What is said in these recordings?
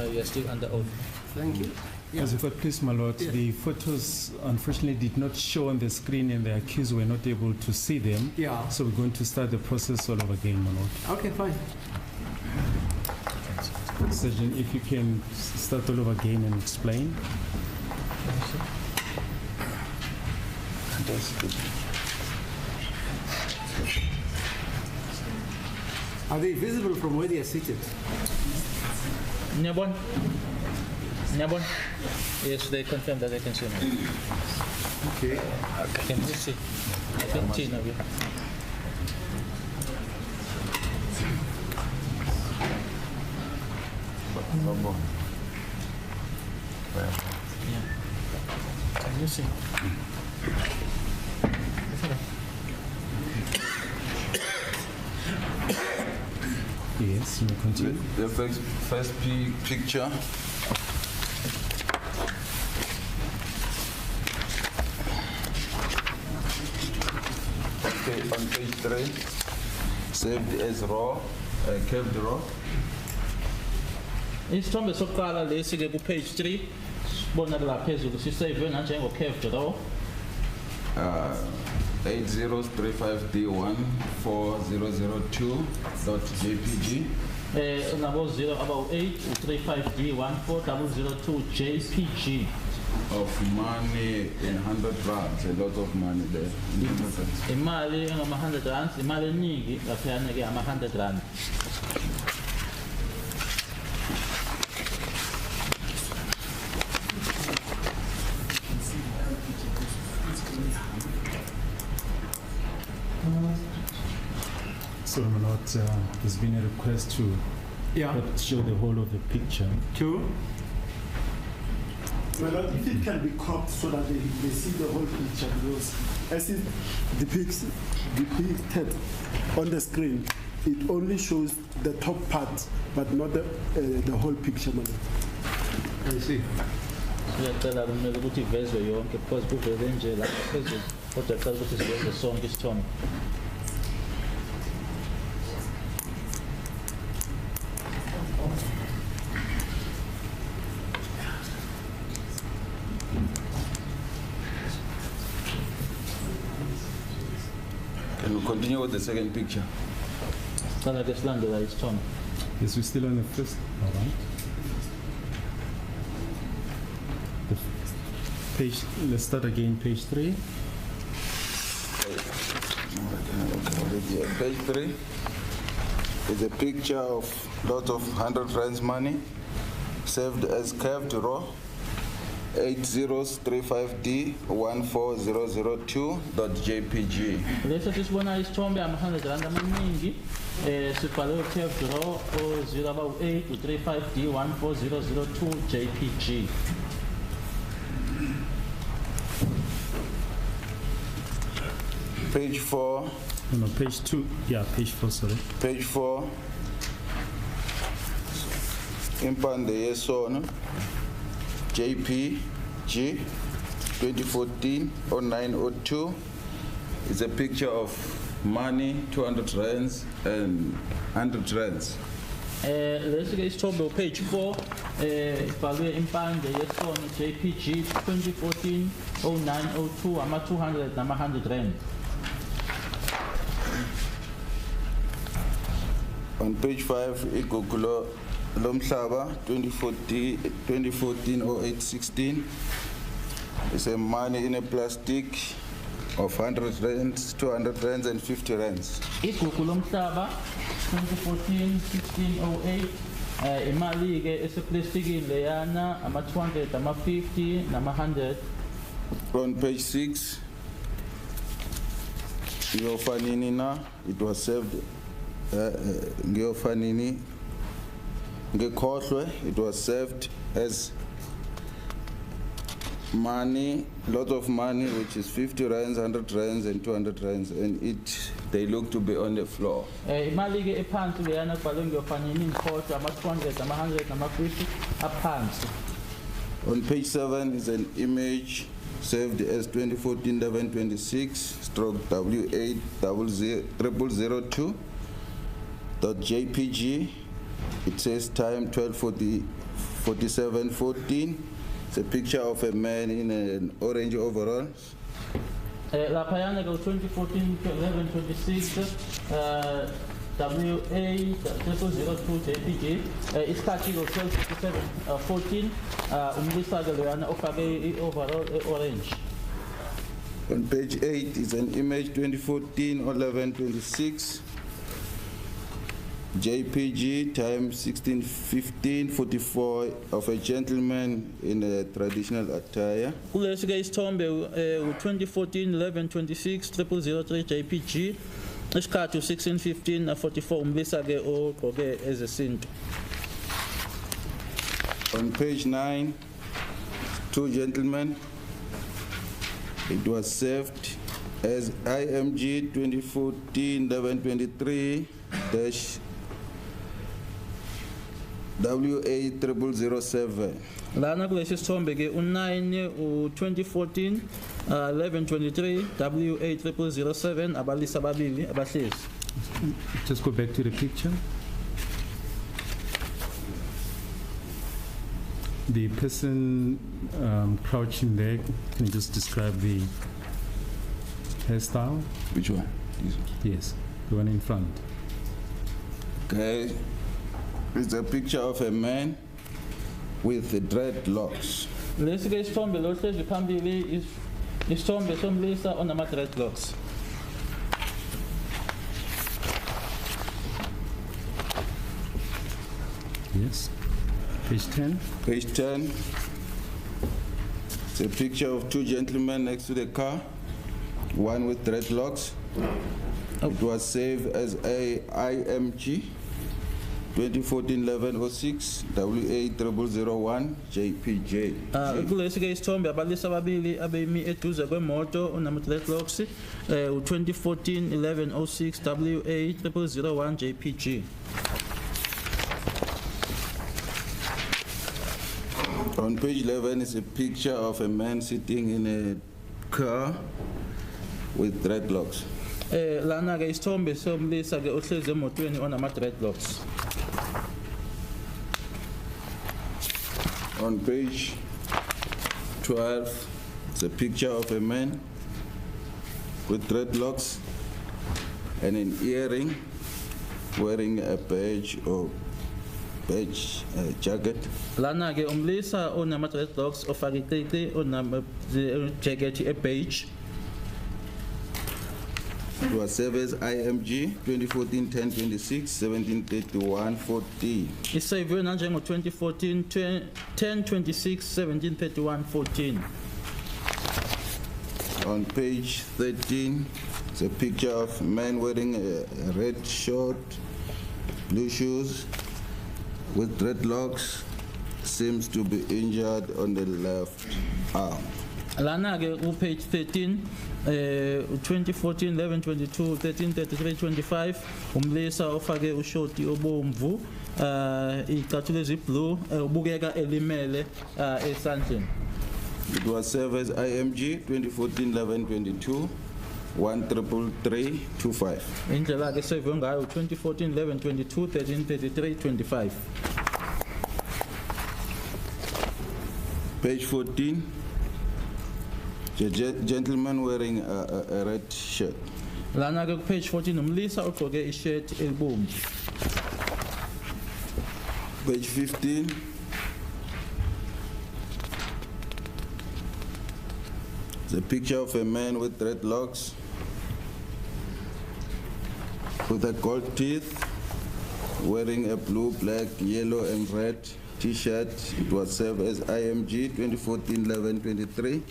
you are still under oath. Thank you. Yeah. As if I please, my lord, the photos unfortunately did not show on the screen and the accused were not able to see them. Yeah. So we're going to start the process all over again, my lord. Okay, fine. Sergeant, if you can start all over again and explain. Are they visible from where they are seated? Nyabon? Nyabon? Yes, they confirm that they can see me. Okay. Can you see? I can see now. Yeah. Can you see? Yes, you may continue. The first picture. Okay, on page 3, saved as raw, curved raw. Isithombe sokuqala lesi ke ku page 3 sibona la phezulu sisave nanjengo curved raw 8035D14002.jpg. Nabo 0 about 835D14002.jpg. Of money in 100 rands, a lot of money there. Imali ngama 100 rands, imali eningi laphana ke ama 100 rand. So, my lord, there's been a request to show the whole of the picture. Two. Well, if it can be cropped so that they see the whole picture, because as it depicted on the screen, it only shows the top part, but not the whole picture. I see. Siyacela kumele ukuthi ivezwe yonke because kuvele nje la phezulu kodwa cela ukuthi siyenze sonke isithombe. Can we continue with the second picture? Cela ke silandela isithombe. Yes, we're still on the first. All right. Page. Let's start again. Page 3. Okay, page 3 is a picture of lot of 100 rands money saved as curved raw 8035D14002.jpg. Lesa sisibona isithombe ama 100 rand amaningi sibhalwe curved raw 085D14002.jpg. Page 4. No, page 2. Yeah, page 4, sorry. Page 4. Impande yesono JPG 2014-0902 is a picture of money, 200 rands and 100 rands. Lesi ke isithombe page 4 ibhalwe impande yesono JPG 2014-0902 ama 200 nama 100 rand. On page 5, igugulo lomhlaba 2014-0816 is a money in a plastic of 100 rands, 200 rands and 50 rands. Igugu lomhlaba 2014-1608 imali ke eseplastikini leyana ama 200 ama 50 nama 100. On page 6, Ngeofanini na, it was served Ngeofanini Ngekhohlwe, it was served as money, lot of money, which is 50 rands, 100 rands and 200 rands, and they look to be on the floor. Imali ke ephansi leyana kubhalwe Ngeofanini Ngekhohlwe ama 200 ama 100 nama 50 aphansi. On page 7 is an image saved as 2014-1126/W80002.jpg. It says time 12:45 4714. It's a picture of a man in an orange overall. Laphayana go 2014-11-26 WA0002 JPG isikhathi go 12:57:14 umlisa-ke loyana ofake overall orange. On page 8 is an image 2014-11-26 JPG time 16:15:44 of a gentleman in a traditional attire. Kulesi-ke isithombe 2014-11-26 0003 JPG isikhathi 16:15:44 umlisa-ke ogqoke ezesintu. On page 9, two gentlemen. It was served as IMG 2014-11-23 WA0007. Lana kulesi sithombe ke u9 u2014-11-23 WA0007 abalisa ababili abahlezi. Just go back to the picture. The person crouching there, can you just describe the hairstyle? Which one? This one. Yes, the one in front. Okay. It's a picture of a man with dreadlocks. Lesi-ke isithombe lo hlezi phambili isithombe somlisa onama-dreadlocks. Yes. Page 10. Page 10. It's a picture of two gentlemen next to the car, one with dreadlocks. It was saved as a IMG 2014-11-06 WA0001 JPJ. Kulesi-ke isithombe abalisa ababili abemi eduze kwemoto onama-dreadlocks u2014-11-06 WA0001 JPG. On page 11 is a picture of a man sitting in a car with dreadlocks. Lana-ke isithombe somlisa-ke ohlezi emotweni onama-dreadlocks. On page 12, it's a picture of a man with dreadlocks and an earring, wearing a badge or badge jacket. Lana-ke umlisa onama-dreadlocks ofake iqiqi onama-jacket e-beige. It was served as IMG 2014-10-26 17:31:14. Isavwe nanjengo 2014 10-26 17:31:14. On page 13, it's a picture of a man wearing a red short, blue shoes, with dreadlocks, seems to be injured on the left arm. Lana-ke page 13 2014-11-22 13:33:25 umlisa ofake ushoti obomvu icathulo eziblu ubukeka elimele esandleni. It was served as IMG 2014-11-22 13325. Indlela-ke esevwe ngayo 2014-11-22 13:33:25. Page 14, the gentleman wearing a red shirt. Lana-ke page 14 umlisa ogqoke ishirt elibomvu. Page 15, the picture of a man with dreadlocks with a gold teeth, wearing a blue, black, yellow, and red T-shirt. It was served as IMG 2014-11-23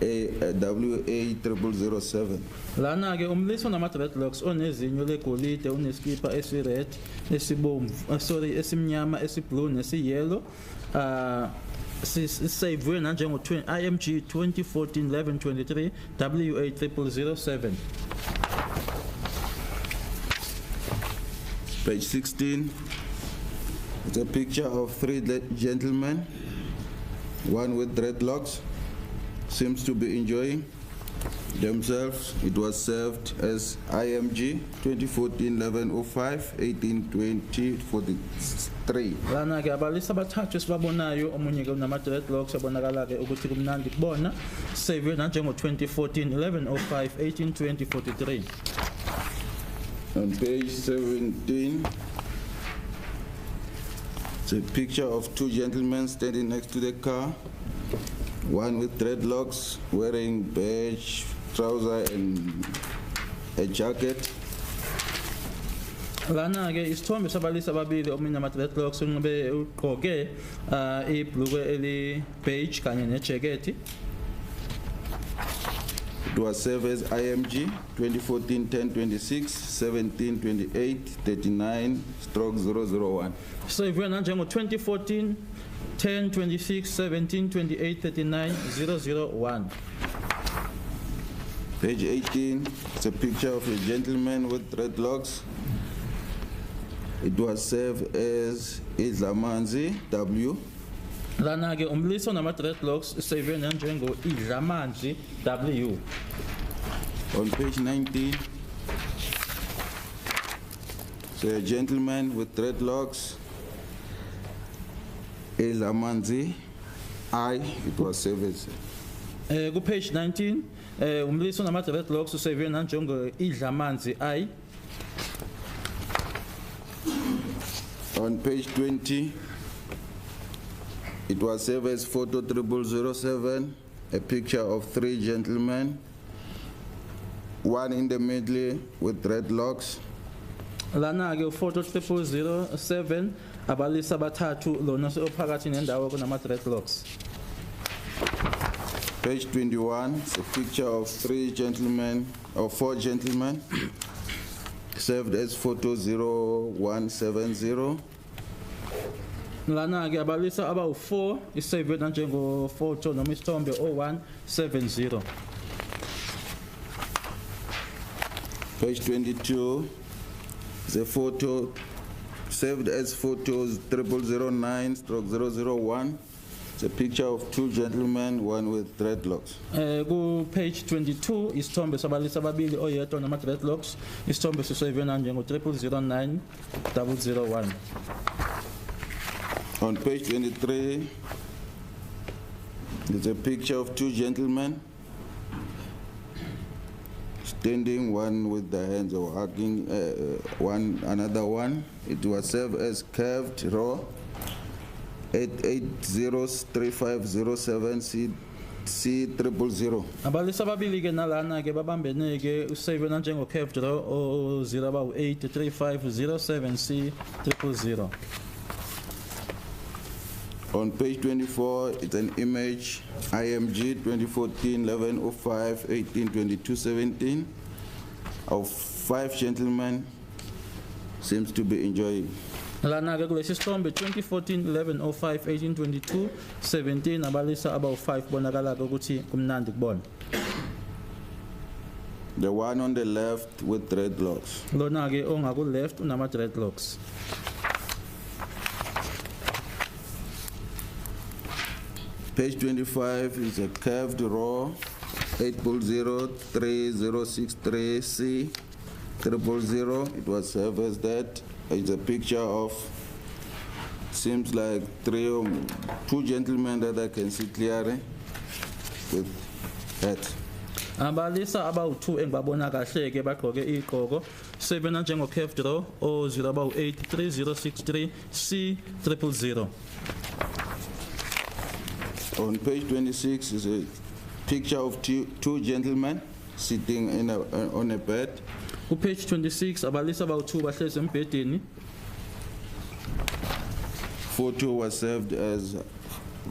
WA0007. Lana-ke umlisa onama-dreadlocks onezinyo legolide uneskipa esi-red esibomvu esimnyama esiblue nesiyellow sisavwe nanjengo IMG 2014-11-23 WA0007. Page 16, it's a picture of three gentlemen, one with dreadlocks, seems to be enjoying. themselves. It was served as IMG 2014-1105, 1820-43. Lana ke abalisa abathathu esibabonayo omunye ke unama dreadlocks abonakala ke ukuthi kumnandi kubona save nanjengo 2014-1105, 1820-43. On page 17, it's a picture of two gentlemen standing next to the car. One with dreadlocks, wearing beige trouser and a jacket. Lana ke isithombe sabalisa ababili omunye ama dreadlocks unxibe ugqoke ibhulukwe eli beige kanye ne jacket. It was served as IMG 2014-1026, 1728-39/001. Save nanjengo 2014 1026 1728 39 001. Page 18, it's a picture of a gentleman with dreadlocks. It was served as Adv Mnisi W. Lana ke umliso nama dreadlocks save nanjengo Idlamanzi W. On page 19, it's a gentleman with dreadlocks, Adv Mnisi I. It was served as Ku page 19 umliso nama dreadlocks save nanjengo Idlamanzi I. On page 20, it was served as photo 0007, a picture of three gentlemen, one in the middle with dreadlocks. Lana ke photo 0007 abalisa abathathu lona ophakathi nendawo kunama dreadlocks. Page 21, it's a picture of four gentlemen, served as photo 0170. Lana ke abalisa about 4 is saved nanjengo photo noma isithombe 0170. Page 22, is a photo served as photos 0009/001. It's a picture of two gentlemen, one with dreadlocks. Ku page 22 isithombe sabalisa ababili oyedwa nama dreadlocks isithombe sisave nanjengo 0009/001. On page 23, there's a picture of two gentlemen standing, one with the hands of hugging another one. It was served as curved raw 8803507 C000. Abalisa ababili ke nalana ke babambene ke usave nanjengo curved raw 083507 C000. On page 24, it's an image, IMG 2014-1105, 1822-17, of five gentlemen, seems to be enjoying. Lana ke kulesi sithombe 2014-1105, 1822-17 abalisa about 5 bonakala ukuthi kumnandi kubona. The one on the left with dreadlocks. Lona ke ongaku left unama dreadlocks. Page 25 is a curved raw 8003063 C000. It was served as that. It's a picture of, seems like two gentlemen that I can see clearly with hat. Abalisa about 2 engibabona kahle ke bagqoke igqoko sebena njengo curved raw 083063 C000. On page 26 is a picture of two gentlemen sitting on a bed. Ku page 26 abalisa about 2 bahlezi embhedeni. Photo was served as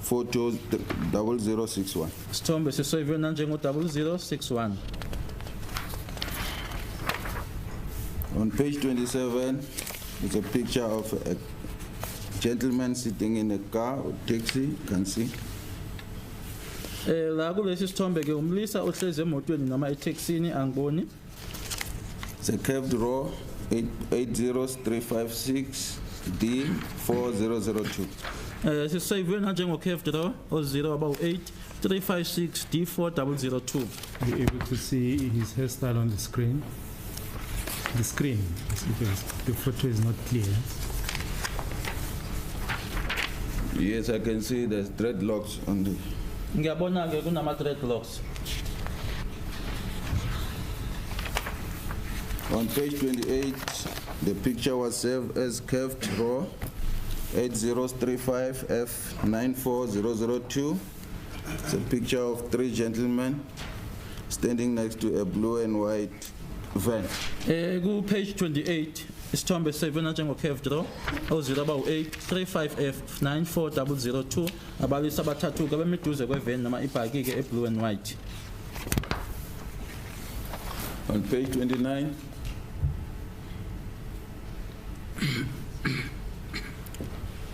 photo 0061. Sithombe sisave nanjengo 0061. On page 27 is a picture of a gentleman sitting in a car or taxi, you can see. La kulesi sithombe ke umlisa ohlezi emotweni noma etaxini angiboni. It's a curved raw 80356 D4002. Sisave nanjengo curved raw 08 356 D4002. Are you able to see his hairstyle on the screen? The screen, because the photo is not clear. Yes, I can see there's dreadlocks on the. Ngiyabona ke kunama dreadlocks. On page 28, the picture was saved as curved raw 8035F94002. It's a picture of three gentlemen standing next to a blue and white van. Ku page 28 isithombe sevena njengo curved draw 00835F94002 abalisa abathathu ke bemiduze kwevan noma ibhaki ke eblue and white. On page 29,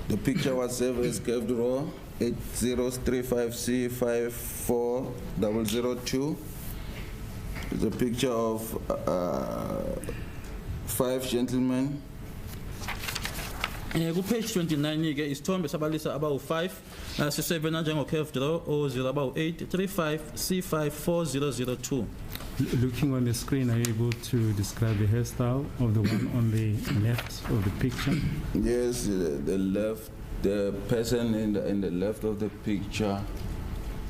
the picture was saved as curved raw 8035C54002. It's a picture of 5 gentlemen. Ku page 29 ke isithombe sabalisa abawu5 sisevena njengo curved draw 00835C54002. Looking on the screen, are you able to describe the hairstyle of the one on the left of the picture? Yes, the person in the left of the picture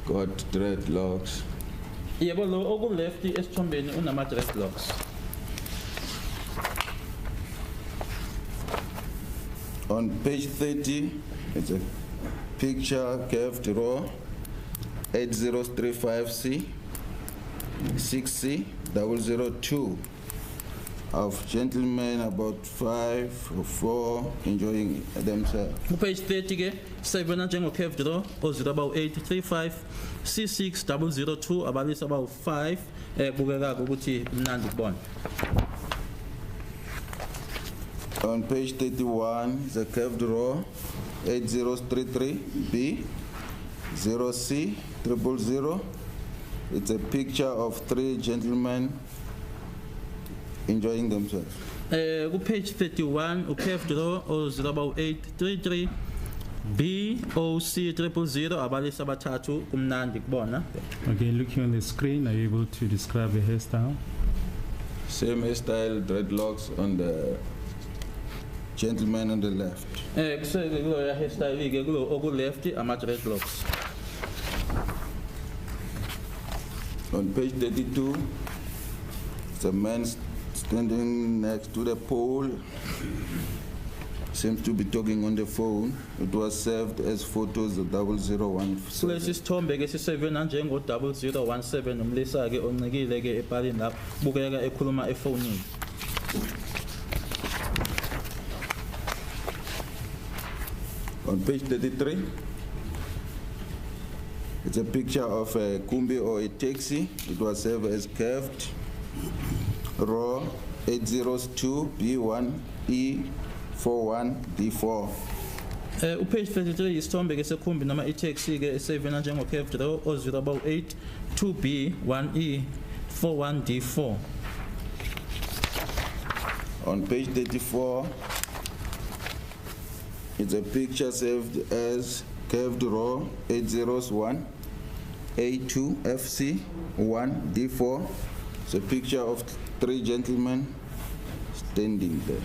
got dreadlocks. Yebo lo oku left esithombeni unama dreadlocks. On page 30, it's a picture curved raw 8035C 6C 002 of gentlemen, about 5 or 4 enjoying themselves. Ku page 30 ke sevena njengo curved draw 00835C6002 abalisa abawu5 kubukeka ukuthi mnandi kubona. On page 31, it's a curved raw 8033B 0C 000. It's a picture of 3 gentlemen enjoying themselves. Ku page 31 u curved draw 00833 BOC 000 abalisa abathathu kumnandi kubona. Again, looking on the screen, are you able to describe the hairstyle? Same hairstyle, dreadlocks on the gentleman on the left. Kuseke kulo ya hairstyle ke kulo oku left ama dreadlocks. On page 32, it's a man standing next to the pole. Seems to be talking on the phone. It was served as photos of 001. Kulesi sithombe ke sisevena njengo 0017 umlisa ke oncikile ke epalini lapho bukeka ekhuluma efonini. On page 33, it's a picture of a kumbi or a taxi. It was served as curved raw 802B1E41D4. Page 33 isithombe ke sekhumbi noma i-taxi ke esevena njengo curved draw 008-2B1E41D4. On page 34, it's a picture saved as curved raw 801A2FC1D4. It's a picture of 3 gentlemen standing there.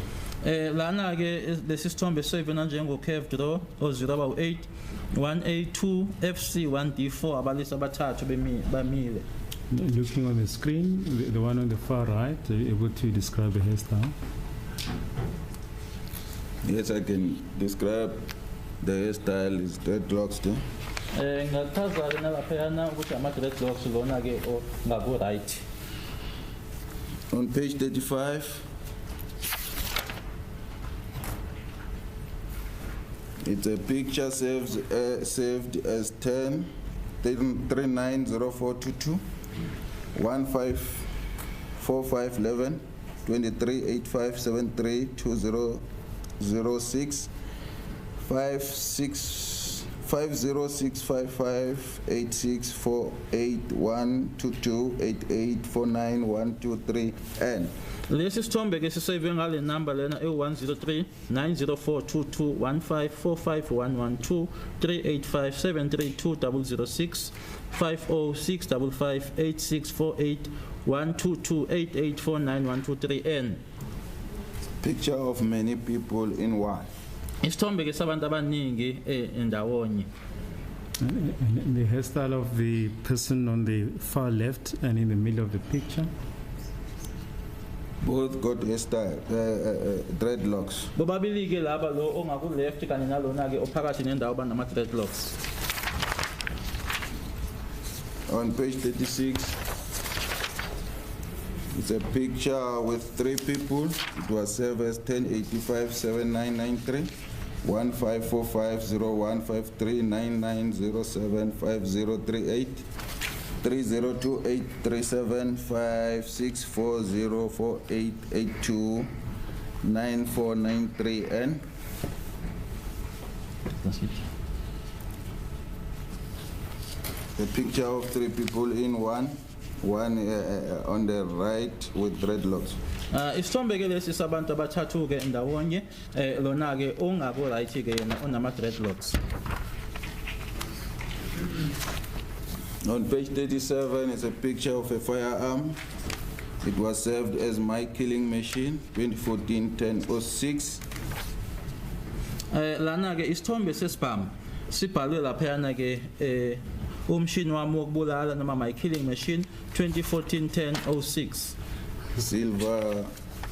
Lana ke lesi sithombe sevena njengo curved draw 008-1A2FC1D4 abalisa abathathu bamile. Looking on the screen, the one on the far right, are you able to describe the hairstyle? Yes, I can describe the hairstyle. Is dreadlocks there. Ngachaza ke nalaphayana ukuthi ama dreadlocks lona ke ngaku right. On page 35, it's a picture saved as 10390422 154511 238573 2006 565 5065586481228849123N. Lesi sithombe ke sisave ngale number lena e103 904221545112385732006 5065586481228849123N. Picture of many people in one. Isithombe ke sabantu abaningi endawonye. And the hairstyle of the person on the far left and in the middle of the picture. Both got hairstyle, dreadlocks. Bobabili ke laba lo ongaku left kanye nalona ke ophakathi nendawo banama dreadlocks. On page 36, it's a picture with 3 people. It was served as 1085-7993, 1545-0153-9907-5038, 302837564048829493N. That's it. The picture of 3 people in one on the right with dreadlocks. Isithombe ke lesi sabantu abathathu ke ndawonye lona ke ongako right ke yena onama dreadlocks. On page 37 is a picture of a firearm. It was served as my killing machine 2014-1006. Lana ke isithombe sesibhamu sibhalwe laphayana ke umshini wami wokubulala noma my killing machine 2014-1006. Silver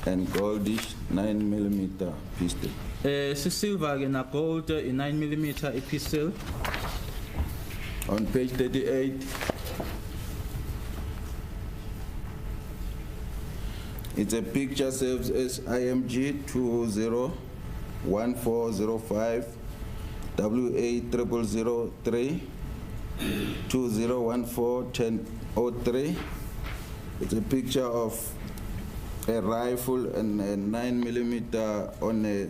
and goldish 9mm pistol. Silver ke na gold 9mm pistol. On page 38, it's a picture served as IMG 201405 WA0003 2014-1003. It's a picture of a rifle and a 9mm on a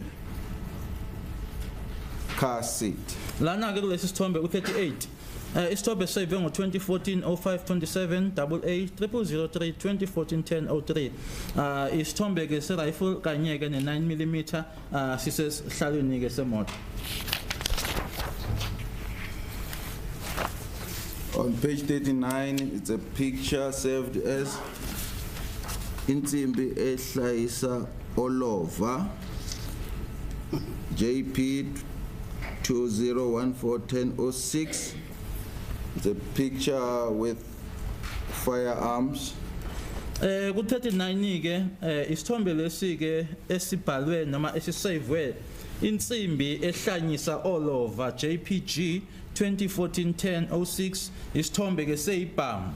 car seat. Lana ke kulesi sithombe u38. Isithombe save ngo-2014-05-27 AA0003 2014-1003. Isithombe ke se-rifle kanye ke ne-9mm sisesihlalweni ke semoto. On page 39, it's a picture served as Insimbi Ehlaisa Olova JP 2014-1006. It's a picture with firearms. Ku-39 ke isithombe lesi ke esibhalwe noma esisavwe insimbi ehlanyisa Olova JPG 2014-1006 isithombe ke seyibhamu.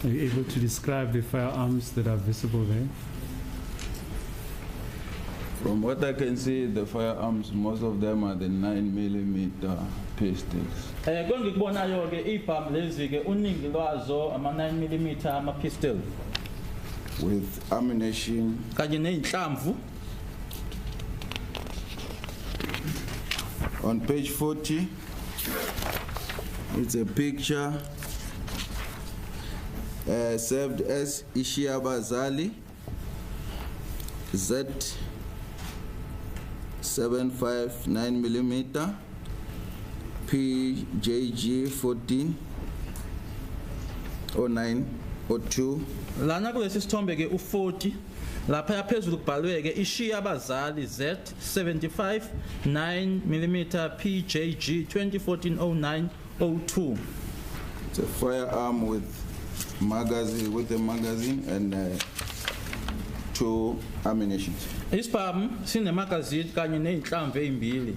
Are you able to describe the firearms that are visible there? From what I can see, the firearms, most of them are the 9mm pistols. Ngikubonayo ke ibhamu lezi ke uningi lwazo ama 9mm ama pistol with ammunition. kanye nezinhlamvu. On page 40, it's a picture served as Ishiabazali Z 759mm PJG 140902. Lana kulesi sithombe ke u40 lapha yaphezulu kubhalwe ke ishiya abazali Z 75 9mm PJG 2014-0902. It's a firearm with a magazine and 2 ammunition. Isibhamu sinemagazini kanye nezinhlamvu ezimbili.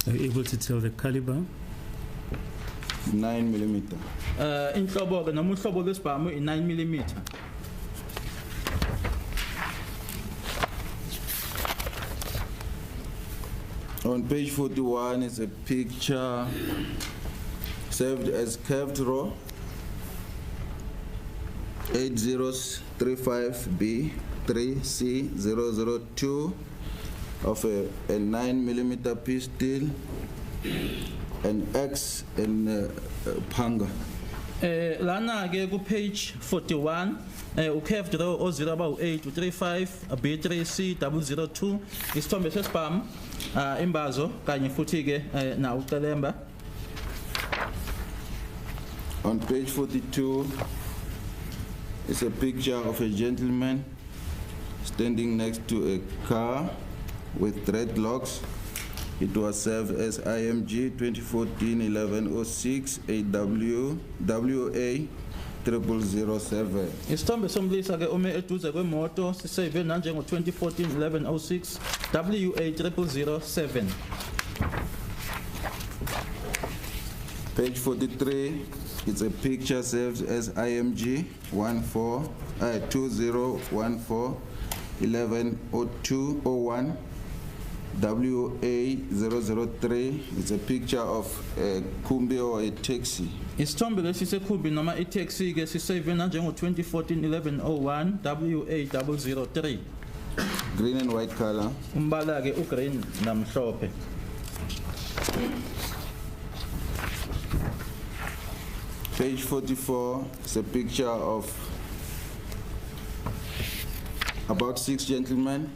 Are you able to tell the caliber? 9mm. Inhlobo ke noma uhlobo lwesibhamu i9mm. On page 41 is a picture served as curved row 8035B 3C002 of a 9mm pistol, an axe, and panga. Lana ke ku page 41 ukhev draw 00835 B3C 002 isithombe sesibhamu imbazo kanye futhi ke na ucelemba. On page 42 is a picture of a gentleman standing next to a car with dreadlocks. It was served as IMG 2014-1106 WA 0007. Isithombe somlisa ke ume eduze kwemoto sisave nanjengo 2014-1106 WA 0007. Page 43, it's a picture saved as IMG 2014-110201 WA 003. It's a picture of a kumbi or a taxi. Isithombe lesi sekhumbi noma itaxi ke sisave nanjengo 2014-1101 WA 003. Green and white color. Umbala ke ugreen namhlophe. Page 44 is a picture of about 6 gentlemen.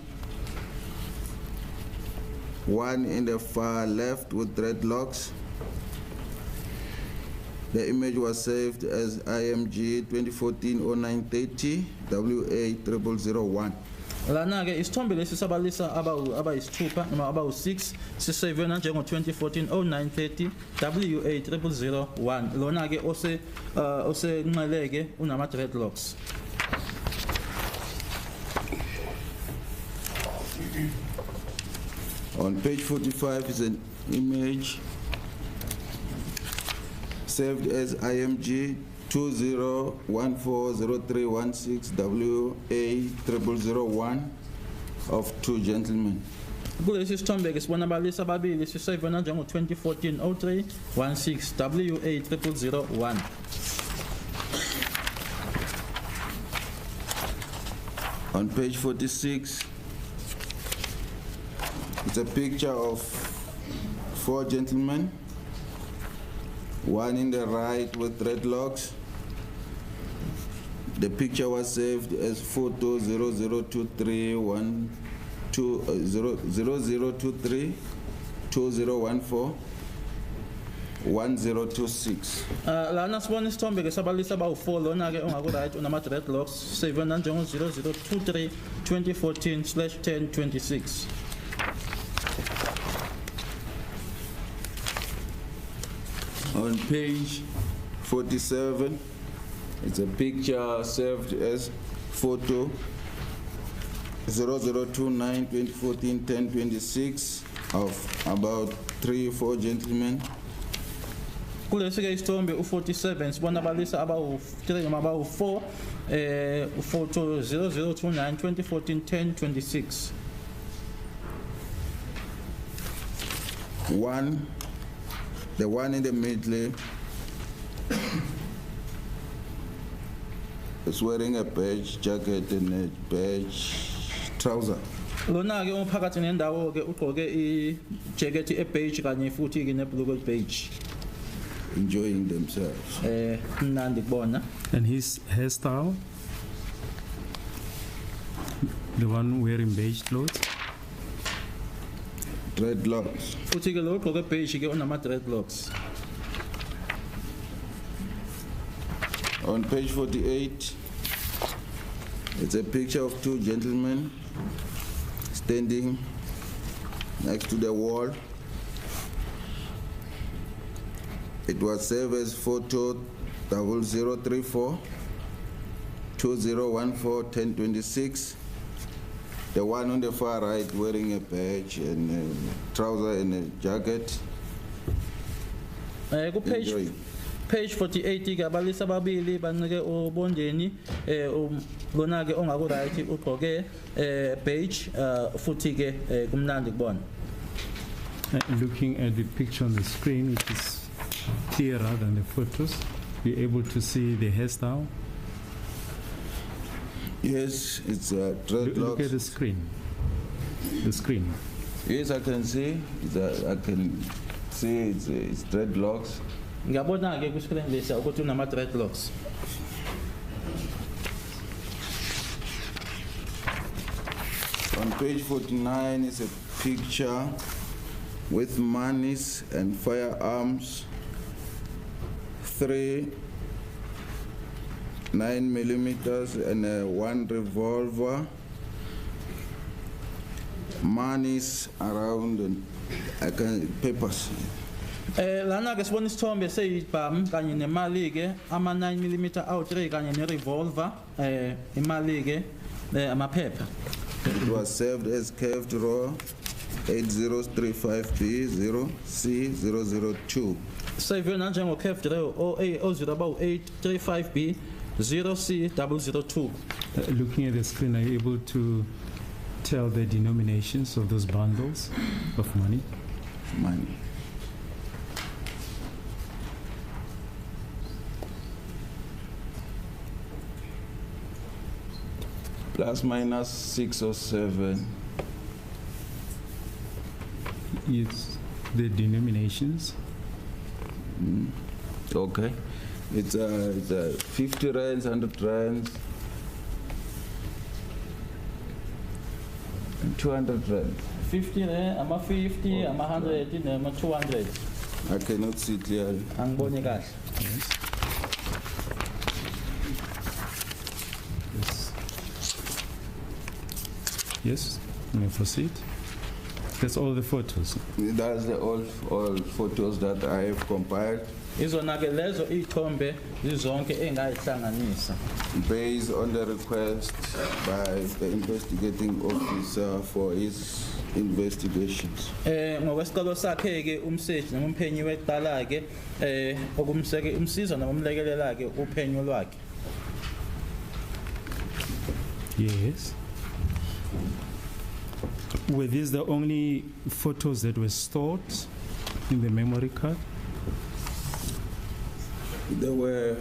One in the far left with dreadlocks. The image was saved as IMG 2014-0930 WA 0001. Lana ke isithombe lesi sabalisa abayisithupha noma abawu6 sisave nanjengo 2014-0930 WA 0001. Lona ke osenqeleke unama dreadlocks. On page 45 is an image saved as IMG 20140316 WA 0001 of 2 gentlemen. Kulesi sithombe ke sibona abalisa ababili sisave nanjengo 2014-0316 WA 0001. On page 46, it's a picture of 4 gentlemen. One in the right with dreadlocks. The picture was saved as photo 0023 2014 1026. Lana sibona isithombe ke sabalisa abawu4 lona ke ongaku right unama dreadlocks save nanjengo 0023 2014/1026. On page 47, it's a picture saved as photo 0029 2014 1026 of about 3 or 4 gentlemen. Kulesi ke isithombe u47 sibona abalisa abawu3 noma abawu4 photo 0029 2014 1026. The one in the middle is wearing a beige jacket and a beige trouser. Lona ke umphakathi nendawo ke ugqoke ijacket ebeige kanye futhi ke nebhlukwe beige. Enjoying themselves. Mnandi kubona. And his hairstyle, the one wearing beige clothes. Dreadlocks. Futhi ke lo ugqoke beige ke unama dreadlocks. On page 48, it's a picture of 2 gentlemen standing next to the wall. It was saved as photo 0034 2014 1026. The one on the far right wearing a badge and a trouser and a jacket. Enjoying. Page 48 ke abalisa ababili bancike ubondeni lona ke ongaku right ugqoke beige futhi ke kumnandi kubona. Looking at the picture on the screen, which is clearer than the photos, you're able to see the hairstyle. Yes, it's a dreadlocks. Look at the screen. The screen. Yes, I can see. I can see it's dreadlocks. Ngiyabona-ke ku-screen lesa ukuthi unama-dreadlocks. On page 49 is a picture with monies and firearms, 3 9mm and one revolver. Monies around and papers. Lana ke sibona isithombe seyibhamu kanye nemali ke ama 9mm awu3 kanye ne-revolver imali ke amaphepha. It was served as curved raw 8035B0C002. Save na njengo curved raw O0835B 0C002. Looking at the screen, are you able to tell the denominations of those bundles of money? Money. Plus minus 6 or 7. Yes, the denominations. Okay. It's 50 rands, 100 rands, and 200 rands. 50 ama 50 ama 100 nama 200. I cannot see clearly. Angiboni kahle. Yes. Yes, you may proceed. That's all the photos. That's all photos that I have compiled Izona ke lezo ithombe zizonke engayihlanganisa. based on the request by the investigating officer for his investigations. Ngokwesicelo sakhe ke umseshi noma umphenyi weqala ke okumseke umsiza noma umlekelela ke uphenyo lwakhe. Yes. Were these the only photos that were stored in the memory card? There were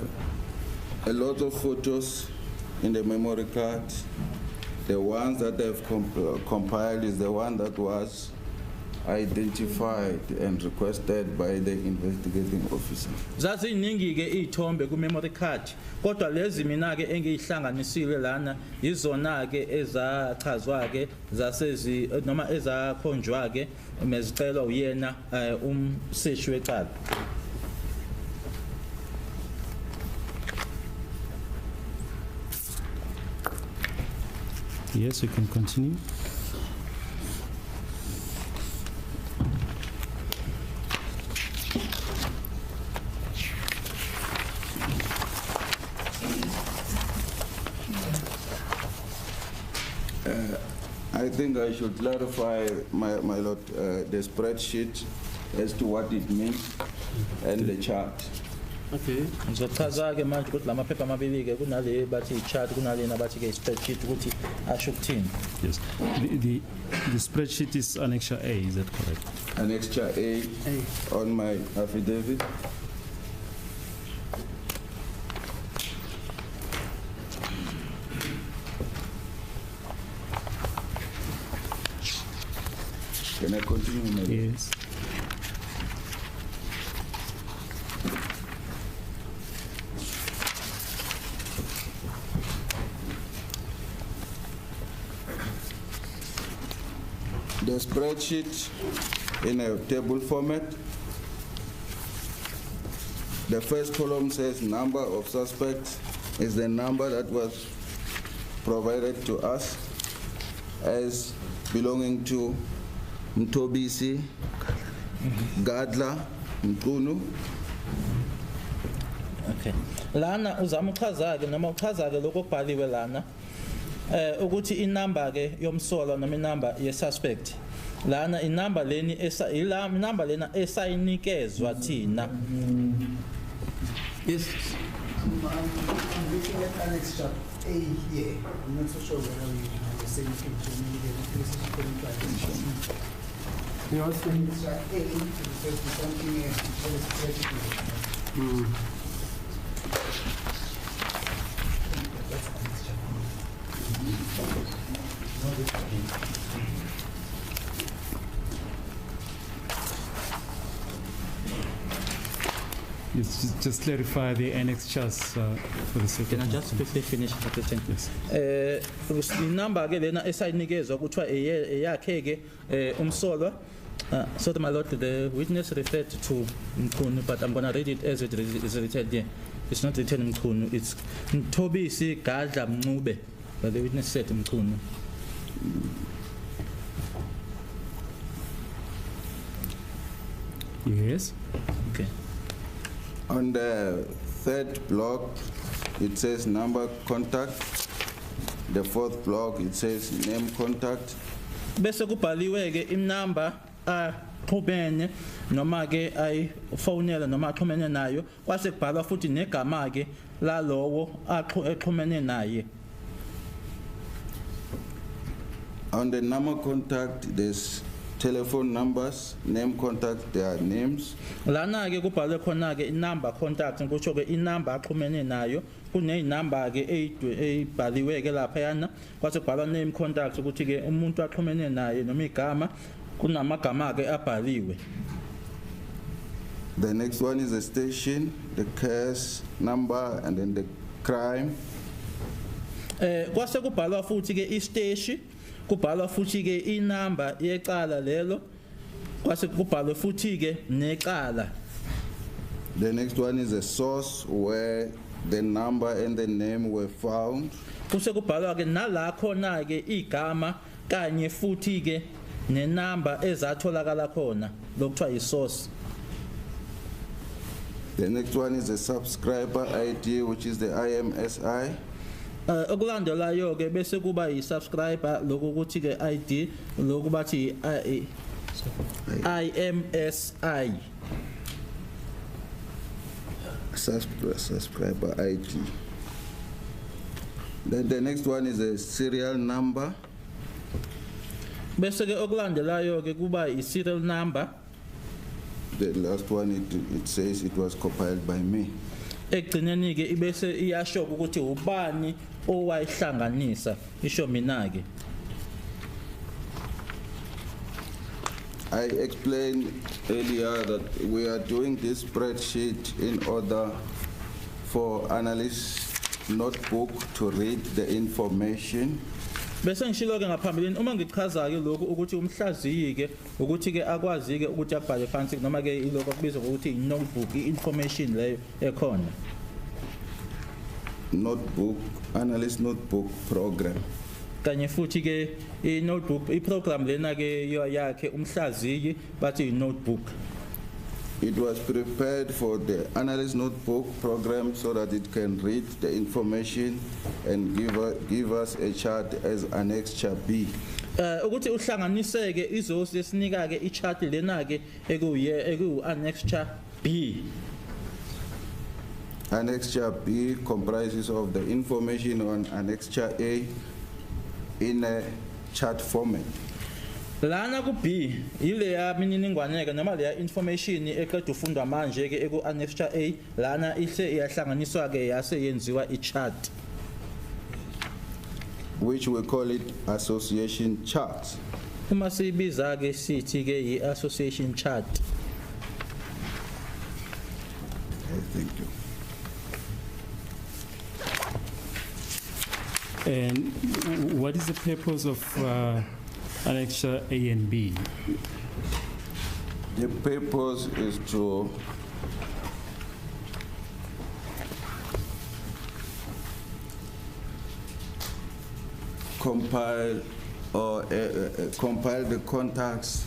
a lot of photos in the memory card. The ones that I've compiled is the one that was identified and requested by the investigating officer. Zaziningi ke ithombe ku memory card kodwa lezi mina ke engihlanganisile lana izona ke ezachazwa ke zasezi noma ezakhonjwa ke mezicelwa uyena umseshi weqala. Yes, you can continue. I think I should clarify, my lord, the spreadsheet as to what it means and the chart. Okay. Ngizochaza ke manje ukuthi lamaphepha amabili ke kunale bathi chart kunalena bathi ke spreadsheet ukuthi asho ukuthini. Yes. The spreadsheet is Annexure A, is that correct? Annexure A on my affidavit. Can I continue? My lord? Yes. The spreadsheet in a table format. The first column says number of suspects is the number that was provided to us as belonging to Mtobisi, Gadla, Mkunu. Okay. Lana uzama uchaza ke noma uchaza ke lokho kubhaliwe lana ukuthi inamba ke yomsolo noma inamba ye suspect lana inamba leni inamba lena esayinikezwa thina. Yes. I'm looking at Annexure A here. I'm not so sure whether we have the same thing. So maybe the places according to Annexure. Yes. Annexure A refers to something else. That is practical. That's Annexure. Please just clarify the annexures for the sake Can I of just quickly finish the question? Yes. Inamba ke lena esayinikezwa kuthiwa eyakhe ke umsolwa. So my lord, the witness referred to Mkhunu, but I'm going to read it as it is written here. It's not written Mkhunu, it's Ntobisi Gadla Mncube, but the witness said Mkhunu. Yes. Okay. On the third block, it says number contact. The fourth block, it says name contact. Bese kubhaliwe ke inamba axhumene noma ke ayifonela noma axhumene nayo, kwase kubhalwa futhi negama ke lalowo axhumene naye. On the number contact, there's telephone numbers, name contact, their names. Lana ke kubhalwe khona ke inamba contact ngisho ke inamba axhumene nayo, kuneyinamba ke eyibhaliwe ke lapha yana, kwase kubhalwa name contact ukuthi ke umuntu axhumene naye noma igama kunamagama ke abhaliwe. The next one is the station, the case number, and then the crime. Kwase kubhalwa futhi ke isteshi, kubhalwa futhi ke inamba yecala lelo, kwase kubhalwe futhi ke necala. The next one is the source where the number and the name were found. Kuse kubhalwa ke nala khona ke igama kanye futhi ke nenamba ezatholakala khona lokuthiwa isource. The next one is the subscriber ID, which is the IMSI. Okulandelayo ke bese kuba yi-subscriber lokho ukuthi ke ID lokho bathi IMSI. Subscriber ID. Then the next one is a serial number. Bese ke okulandelayo ke kuba i-serial number. The last one, it says it was compiled by me. Ekugcineni ke ibese iyasho ukuthi ubani owayihlanganisa, isho mina ke. I explained earlier that we are doing this spreadsheet in order for analysts' notebook to read the information. Bese ngishilo ke ngaphambilini uma ngichaza ke lokho ukuthi umhlaziyi ke ukuthi ke akwazi ke ukuthi abhale phansi noma ke ilokho kubizwa ukuthi i-notebook, i-information leyo ekhona. Notebook, analyst notebook program. Kanye futhi ke i-notebook, i-program lena ke yakhe umhlaziyi bathi i-notebook. It was prepared for the analyst notebook program so that it can read the information and give us a chart as annexure B. Ukuthi uhlanganiseke izosi esinika ke i-chart lena ke eku-annexure B. Annexure B comprises of the information on annexure A in a chart format. Lana ku B ile ya mininingwane ke noma le ya information eqeda ufundwa manje ke eku-annexure A, lana ihle iyahlanganiswa ke yase yenziwa i-chart, which we call it association chart. uma siyibiza ke sithi ke yi-association chart. Thank you. And what is the purpose of annexure A and B? The purpose is to compile or compile the contacts,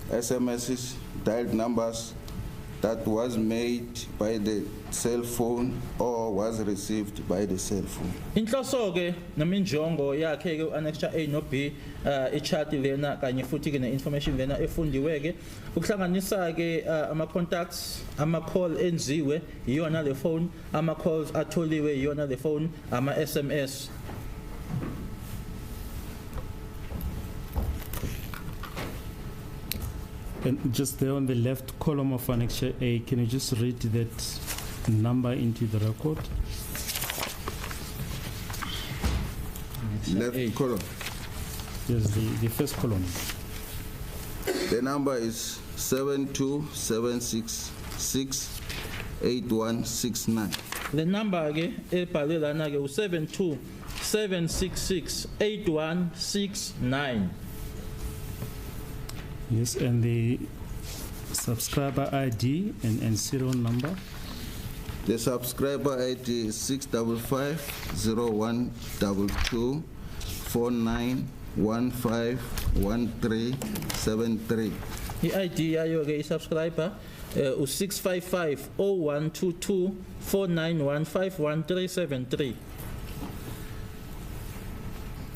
SMSs, dialed numbers that was made by the cell phone or was received by the cell phone. Inhloso ke noma injongo yakhe ke u-annexure A no B i-chart lena kanye futhi ke ne-information lena efundiwe ke ukuhlanganisa ke ama-contacts, ama-call enziwe iyona le phone, ama-calls atholiwe iyona le phone, ama-SMS. And just there on the left column of annexure A, can you just read that number into the record? Left column. Yes, the first column. The number is 72768169. Le number ke ebhalwe lana ke u72768169. Yes, and the subscriber ID and serial number. The subscriber ID is 655-0122-49151373. I-ID yayo ke i-subscriber u-655-0122-49151373.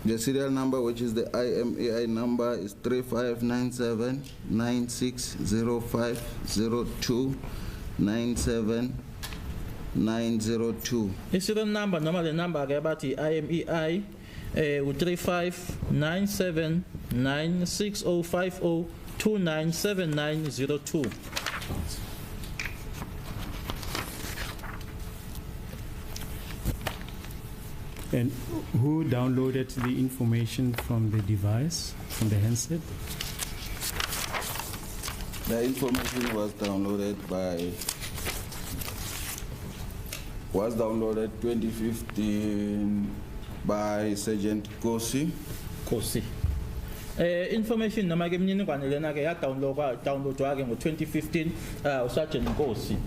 The serial number, which is the IMEI number, is 3597960502979902. I-serial number noma le number ke bathi IMEI u-3597960502979902. And who downloaded the information from the device, from the handset? The information was downloaded 2015 by Sergeant Kosi. Kosi. Information noma ke imininingwane lena ke downloadwa ke ngo-2015 uSergeant Kosi.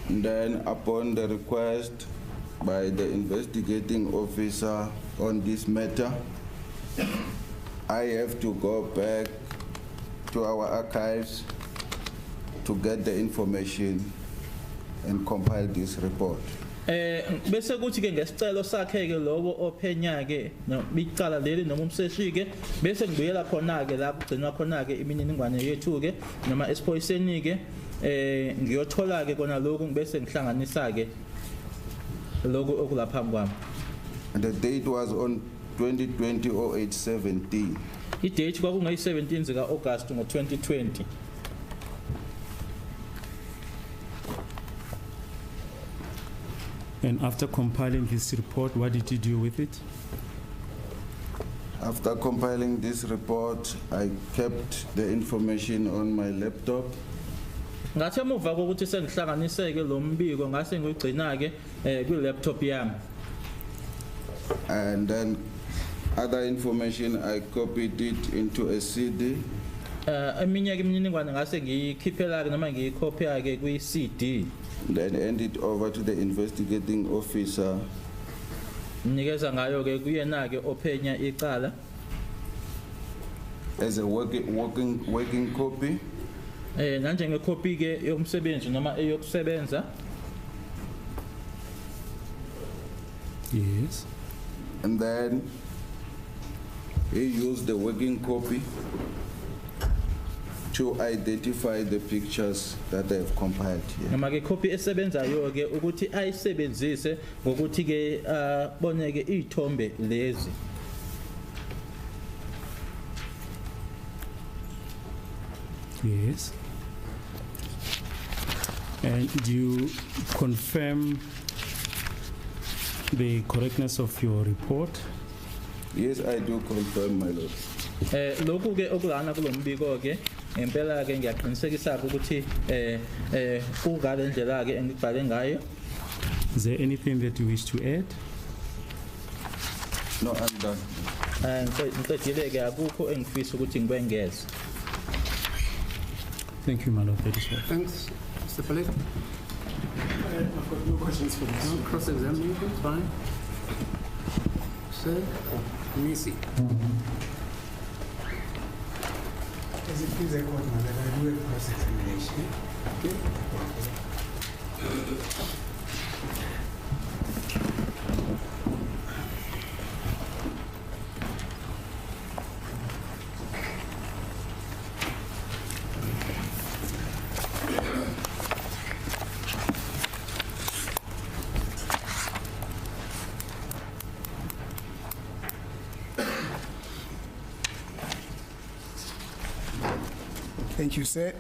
And then upon the request by the investigating officer on this matter, I have to go back to our archives to get the information and compile this report. Bese kuthi ke ngesicelo sakhe ke lowo ophenya ke bicala leli noma umseshi ke bese ngibuyela khona ke la kugcinwa khona ke imininingwane yethu ke noma esiphoyiseni ke ngiyothola ke kona lokho bese ngihlanganisa ke lokho okulapha kwami. And the date was on 2020-08-17. I-date kwakungayi-17 zika August ngo-2020. And after compiling this report, what did you do with it? After compiling this report, I kept the information on my laptop. Ngathi emuva kokuthi sengihlanganiseke lo mbiko ngase ngigcina ke kwi-laptop yami. And then other information, I copied it into a CD. Eminye ke imininingwane ngase ngiyikhiphela ke noma ngiyikopya ke kwi-CD. Then hand it over to the investigating officer. Nikeza ngayo ke kuyena ke ophenya icala. As a working copy. Nanjenge copy ke yomsebenzi noma eyokusebenza. Yes. And then he used the working copy to identify the pictures that I have compiled here. Noma ke copy esebenzayo ke ukuthi ayisebenzise ngokuthi ke boneke izithombe lezi. Yes. And do you confirm the correctness of your report? Yes, I do confirm, my lord. Lokhu ke okulana kulombiko ke ngempela ke ngiyaqinisekisa ukuthi kungale ndlela ke engibhale ngayo. Is there anything that you wish to add? No, I'm done. Ngicedile ke akukho engifisa ukuthi ngikwengeze. Thank you, my lord. That is all. Thanks, Mr. Philip. I've got no questions for this. No cross-examination, fine. Sir, Mnisi. As it is a court matter, I do a cross-examination. Okay. Thank you, sir.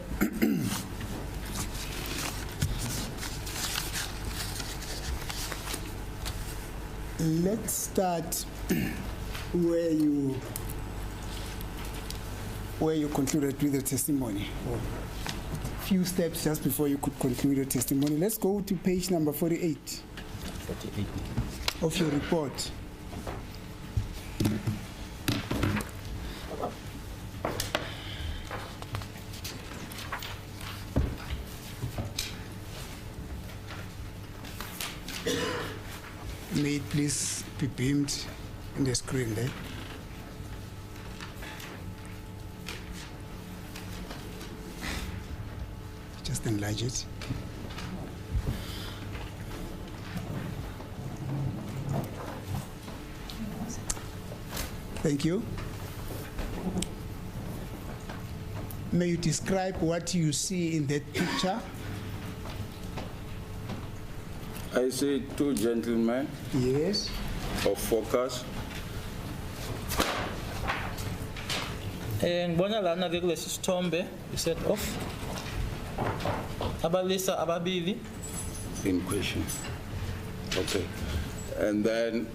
Let's start where you where you concluded with the testimony. Or few steps just before you could conclude your testimony. Let's go to page number 48 of your report. May it please be beamed in the screen there. Just enlarge it. Thank you. May you describe what you see in that picture? I see two gentlemen Yes. of focus. Ngibona lana ke kulesi sithombe set off. Abalisa ababili. In question. Okay. And then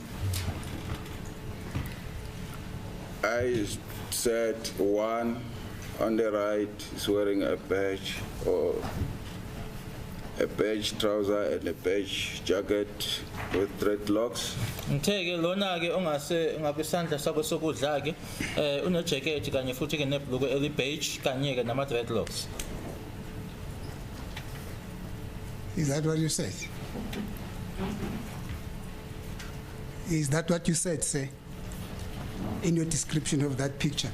I said one on the right is wearing a badge or a beige trouser and a beige jacket with dreadlocks. Ngitheke lona ke ongase ngakwisandla sakho sokudla ke une jacket kanye futhi ke nebhluku eli beige kanye ke nama dreadlocks. Is that what you said? Is that what you said, sir, in your description of that picture?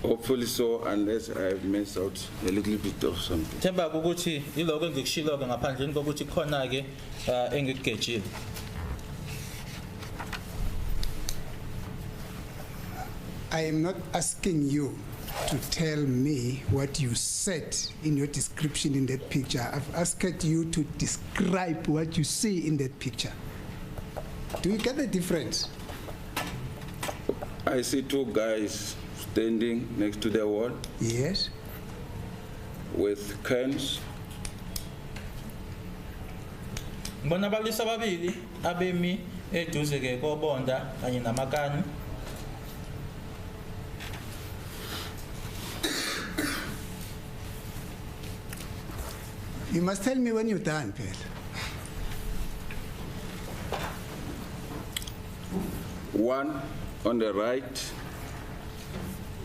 Hopefully so, unless I've missed out a little bit of something. Themba ukuthi yiloko engikushilo ke ngaphandle kokuthi khona ke engigejile. I am not asking you to tell me what you said in your description in that picture. I've asked you to describe what you see in that picture. Do you get the difference? I see two guys standing next to the wall Yes. with cans. Ngibona abalisa ababili abemi eduze ke kobonda kanye namakani. You must tell me when you're done, Peter. One on the right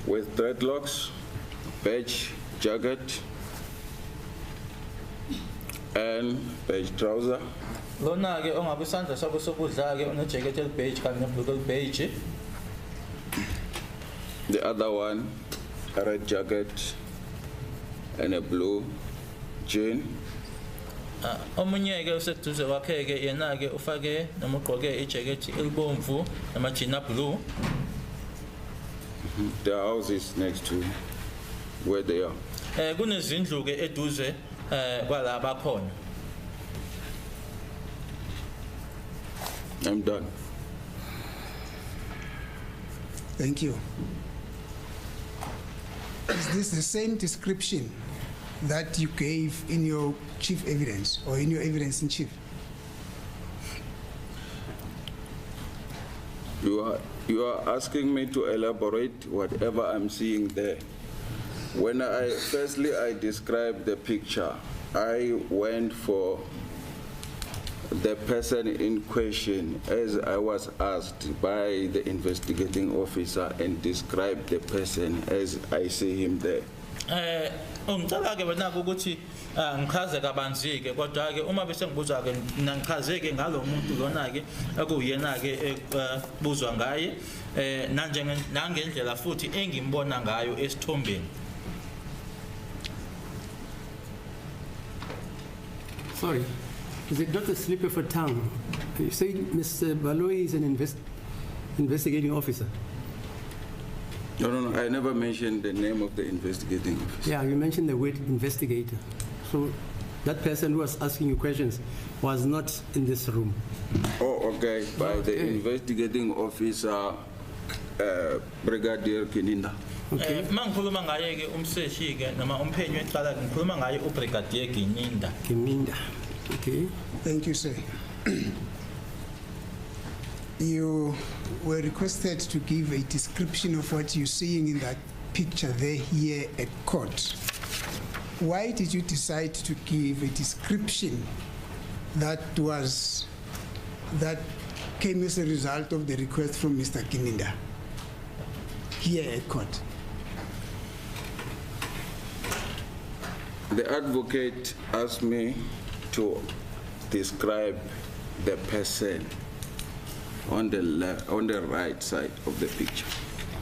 with dreadlocks, beige jacket, and beige trouser. Lona ke ongakwisandla sakho sokudla ke une jacket eli beige kanye nebhluku eli beige. The other one, a red jacket and a blue jean. Omunye ke useduze kwakhe ke yena ke ufake noma ugqoke ijacket elibomvu nama jean blue. The house is next to where they are. Kunezindlu ke eduze kwala bakhona. I'm done. Thank you. Is this the same description that you gave in your chief evidence or in your evidence in chief? You are asking me to elaborate whatever I'm seeing there. When I described the picture, I went for the person in question as I was asked by the investigating officer and described the person as I see him there. Ngicela ke wena ukuthi ngichaze kabanzi ke kodwa ke uma bese ngibuza ke ngichaze ke ngalomuntu lona ke ekuyena ke ebuzwa ngaye nangendlela futhi engimbona ngayo esithombeni. Sorry, is it not a slip of a tongue? You say Mr. Baloyi is an investigating officer. No, I never mentioned the name of the investigating officer. Yeah, you mentioned the word investigator. So that person who was asking you questions was not in this room. Oh, okay, by the investigating officer, Brigadier Kininda. Okay. Mangikhuluma ngaye ke umseshi ke noma umphenyi weqala ngikhuluma ngaye uBrigadier Gininda. Kiminda. Okay. Thank you, sir. You were requested to give a description of what you're seeing in that picture there here at court. Why did you decide to give a description that came as a result of the request from Mr. Kininda here at court? The advocate asked me to describe the person on the right side of the picture.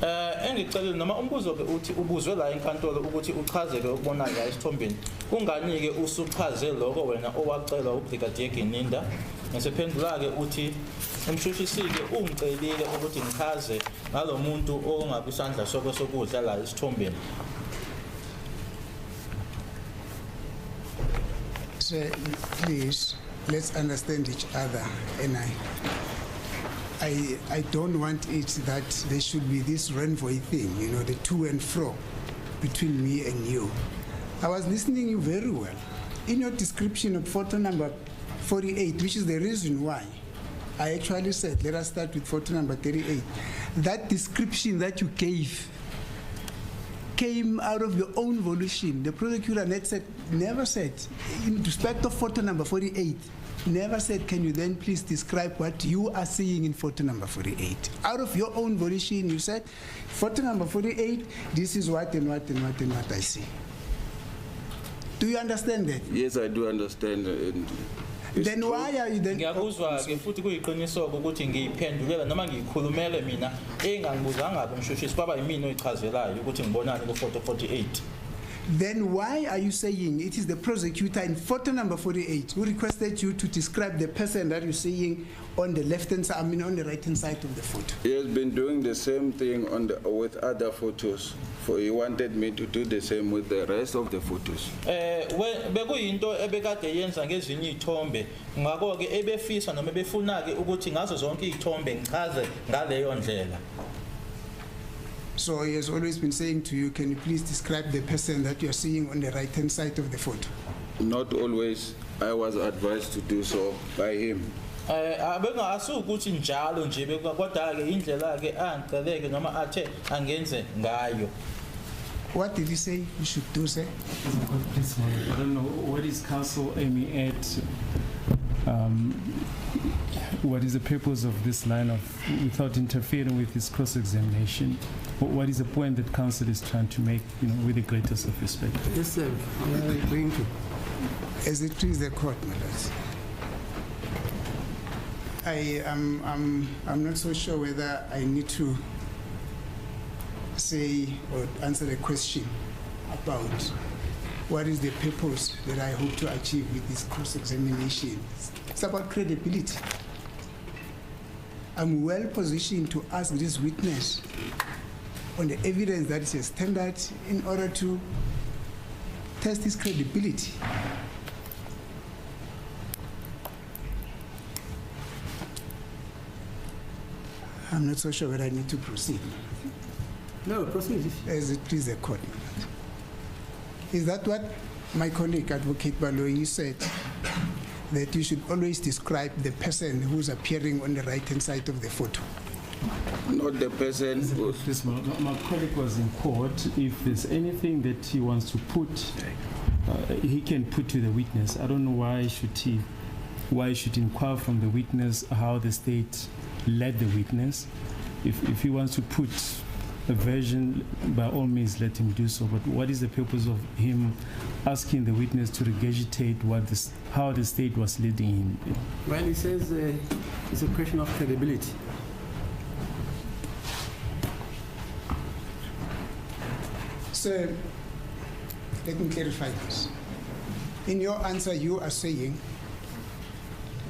Engicela noma umbuzo ke uthi ubuzwe la enkantolo ukuthi uchazeke ukubonakala esithombeni kungani ke usuchaze lokho wena owacela uBrigadier Kininda ngesephendula ke uthi umshushisi ke ungicelile ukuthi ngichaze ngalomuntu ongakwisandla sokudla la esithombeni. So please, let's understand each other, and I don't want it that there should be this renvoy thing, you know, the to and fro between me and you. I was listening to you very well. In your description of photo number 48, which is the reason why I actually said, let us start with photo number 38. That description that you gave came out of your own volition. The prosecutor never said, in respect of photo number 48, never said, can you then please describe what you are seeing in photo number 48? Out of your own volition, you said, photo number 48, this is what and what and what and what I see. Do you understand that? Yes, I do understand. And then why are you then... Ngiyakuzwa ke futhi kuyiqiniso ukuthi ngiyiphendulela noma ngiyikhulumele mina engangibuzanga kumshushisi kwaba yimina oyichazelayo ukuthi ngibonani ku photo 48. Then why are you saying it is the prosecutor in photo number 48 who requested you to describe the person that you're seeing on the left-hand side, on the right-hand side of the photo? he has been doing the same thing with other photos. For he wanted me to do the same with the rest of the photos. Bekuyinto ebekade yenza ngezinye izithombe ngakho ke ebefisa noma ebefuna ke ukuthi ngazo zonke izithombe ngichaze ngaleyo ndlela. So he has always been saying to you, can you please describe the person that you are seeing on the right-hand side of the photo? Not always. I was advised to do so by him. Abengasukuthi njalo nje kodwa ke indlela ke angiceleke noma athe angenze ngayo. What did he say you should do, sir? I don't know, what is counsel aiming at? What is the purpose of this line of, without interfering with his cross-examination? What is the point that counsel is trying to make, with the greatest of respect? Yes, sir. Where are you going to? As it please the court, my lords. I'm not so sure whether I need to say or answer the question about what is the purpose that I hope to achieve with this cross-examination. It's about credibility. I'm well positioned to ask this witness on the evidence that is a standard in order to test his credibility. I'm not so sure whether I need to proceed. No, proceed. As it please the court. Is that what my colleague, Advocate Baloyi, said? That you should always describe the person who's appearing on the right-hand side of the photo? Not the person. Please, my colleague was in court. If there's anything that he wants to put, he can put to the witness. I don't know why should he inquire from the witness how the state led the witness. If he wants to put a version, by all means let him do so, but what is the purpose of him asking the witness to regurgitate how the state was leading him? Well, he says it's a question of credibility. So, let me clarify this. In your answer, you are saying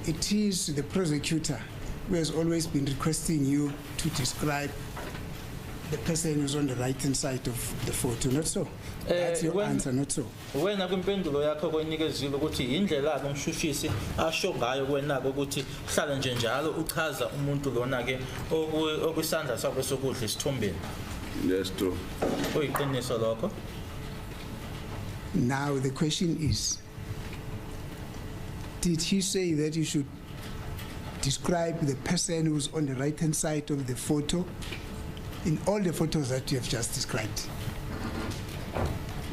it is the prosecutor who has always been requesting you to describe the person who's on the right-hand side of the photo, not so? That's your answer, not so? Wena kwimpendulo yakho konikezile ukuthi indlela umshushisi asho ngayo kwena ukuthi hlala nje njalo uchaza umuntu lona ke okwisandla sakho sokudla isithombeni. Yes, true. Kuyiqiniso lokho. Now the question is, did he say that you should describe the person who's on the right-hand side of the photo in all the photos that you have just described?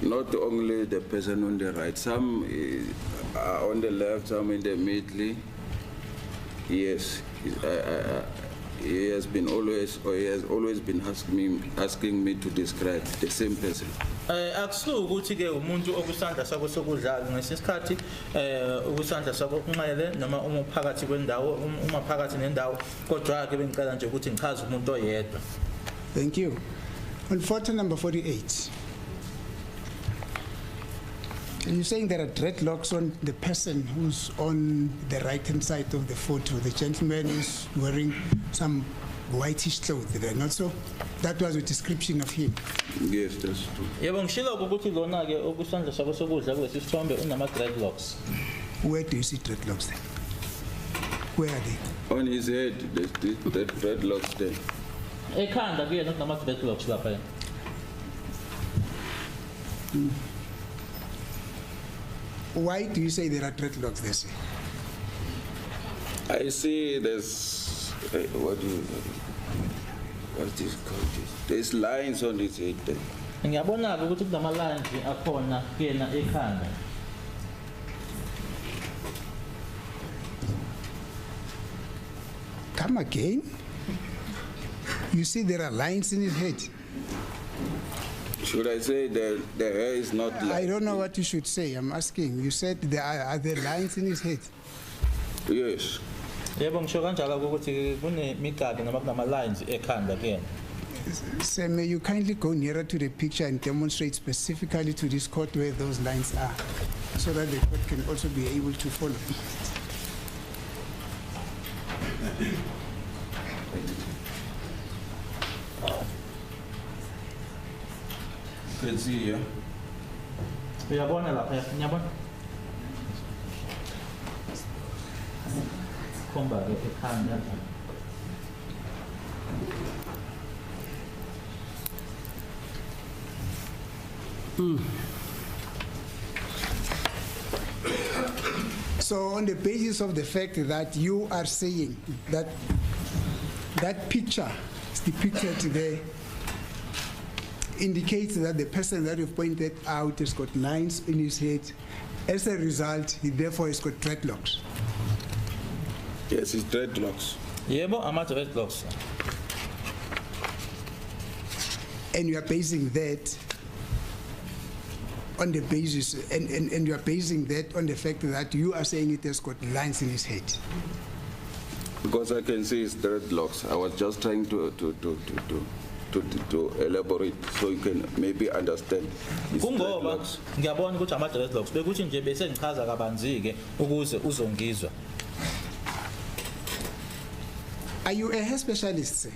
Not only the person on the right, some are on the left, some in the middle. Yes, he has always been asking me to describe the same person. Akusuka ukuthi ke umuntu okusandla sakho sokudlala ngesikhathi ukusandla sakho kunxele noma uma phakathi kwendawo uma phakathi nendawo kodwa ke bengicela nje ukuthi ngichaze umuntu oyedwa. Thank you. On photo number 48, you're saying there are dreadlocks on the person who's on the right-hand side of the photo. The gentleman is wearing some whitish clothes, not so? That was a description of him. Yes, that's true. Yebo ngishilo ukuthi lona ke okusandla sakho sokudla kwesithombe unama dreadlocks. Where do you see dreadlocks then? Where are they? On his head, the dreadlocks there. Ekhanda kuyena kunama dreadlocks lapha. Why do you say there are dreadlocks there, sir? I see there's, what's this called? There's lines on his head there. Ngiyabona ukuthi kunama lines akhona kuyena ekhanda. Come again? You see there are lines in his head? Should I say the hair is not I don't know what you should say. I'm asking. You said are there lines in his head? Yes. Yebo ngisho kanjalo ukuthi kunemigaqo noma kunama lines ekhanda kuyena. Sir, may you kindly go nearer to the picture and demonstrate specifically to this court where those lines are, so that the court can also be able to follow. You can see here. Uyabona lapha, ngiyabona. Komba ke ekhanda. So on the basis of the fact that you are saying that that picture is depicted there indicates that the person that you've pointed out has got lines in his head, as a result, he therefore has got dreadlocks. Yes, it's dreadlocks. Yebo ama dreadlocks. And you are basing that on the basis, and you are basing that on the fact that you are saying it has got lines in his head. Because I can see it's dreadlocks. I was just trying to elaborate so you can maybe understand. It's Kungoba dreadlocks. ngiyabona ukuthi ama dreadlocks bekuthi nje bese ngichaza kabanzi ke ukuze uzongizwa. Are you a hair specialist, sir?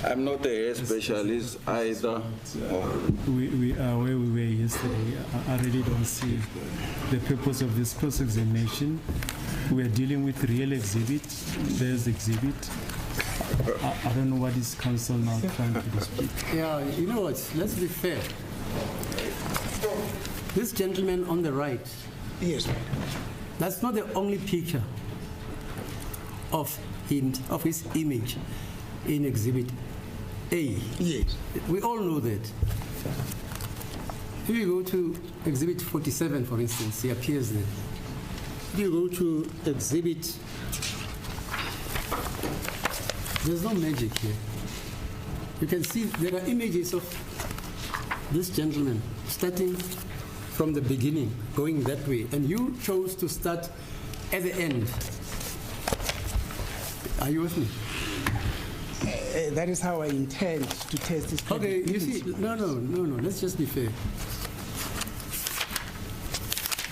I'm not a hair specialist either. We are where we were yesterday. I really don't see the purpose of this cross-examination. We are dealing with real exhibit. There's exhibit. I don't know what is counsel now trying to dispute. Yeah, you know what? Let's be fair. This gentleman on the right, Yes, madam. that's not the only picture of his image in exhibit A. Yes. We all know that. If you go to exhibit 47, for instance, he appears there. If you go to exhibit, there's no magic here. You can see there are images of this gentleman starting from the beginning, going that way, and you chose to start at the end. Are you with me? That is how I intend to test this. Okay, you see, no, let's just be fair.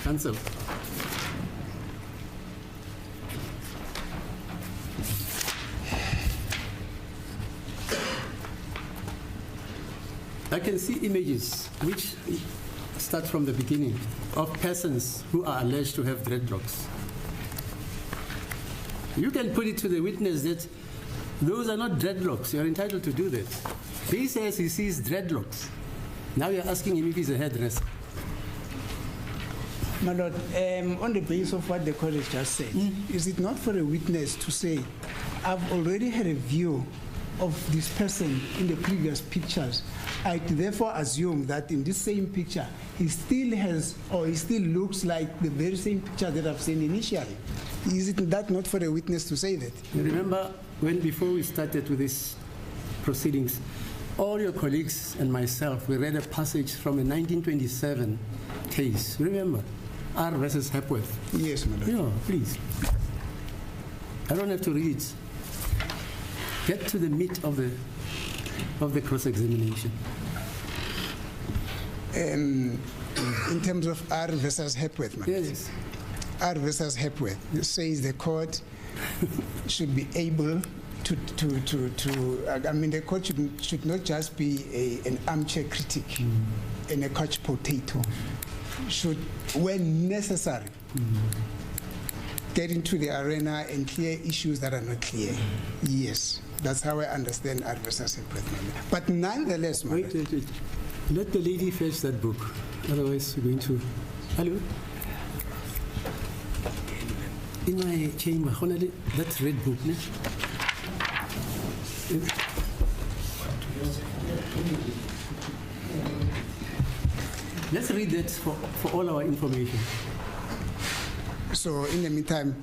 Cancel. I can see images which start from the beginning of persons who are alleged to have dreadlocks. You can put it to the witness that those are not dreadlocks. You're entitled to do that. He says he sees dreadlocks. Now you're asking him if he's a hairdresser. My Lord, on the basis of what the court has just said, is it not for a witness to say, I've already had a view of this person in the previous pictures. I therefore assume that in this same picture, he still has, or he still looks like the very same picture that I've seen initially. Is it that not for a witness to say that? You remember when before we started with these proceedings, all your colleagues and myself, we read a passage from a 1927 case. Remember? R versus Hepworth. Yes, Madam. Yeah, please. I don't have to read. Get to the meat of the cross-examination. In terms of R versus Hepworth, Madam. Yes. R versus Hepworth, it says the court should be able I mean, the court should not just be an armchair critic and a couch potato. Should, when necessary, get into the arena and clear issues that are not clear. Yes, that's how I understand R versus Hepworth. But nonetheless, wait. Let the lady fetch that book. Otherwise, we're going to. Hello? In my chamber, that red book. Ne? Let's read that for all our information. So, in the meantime,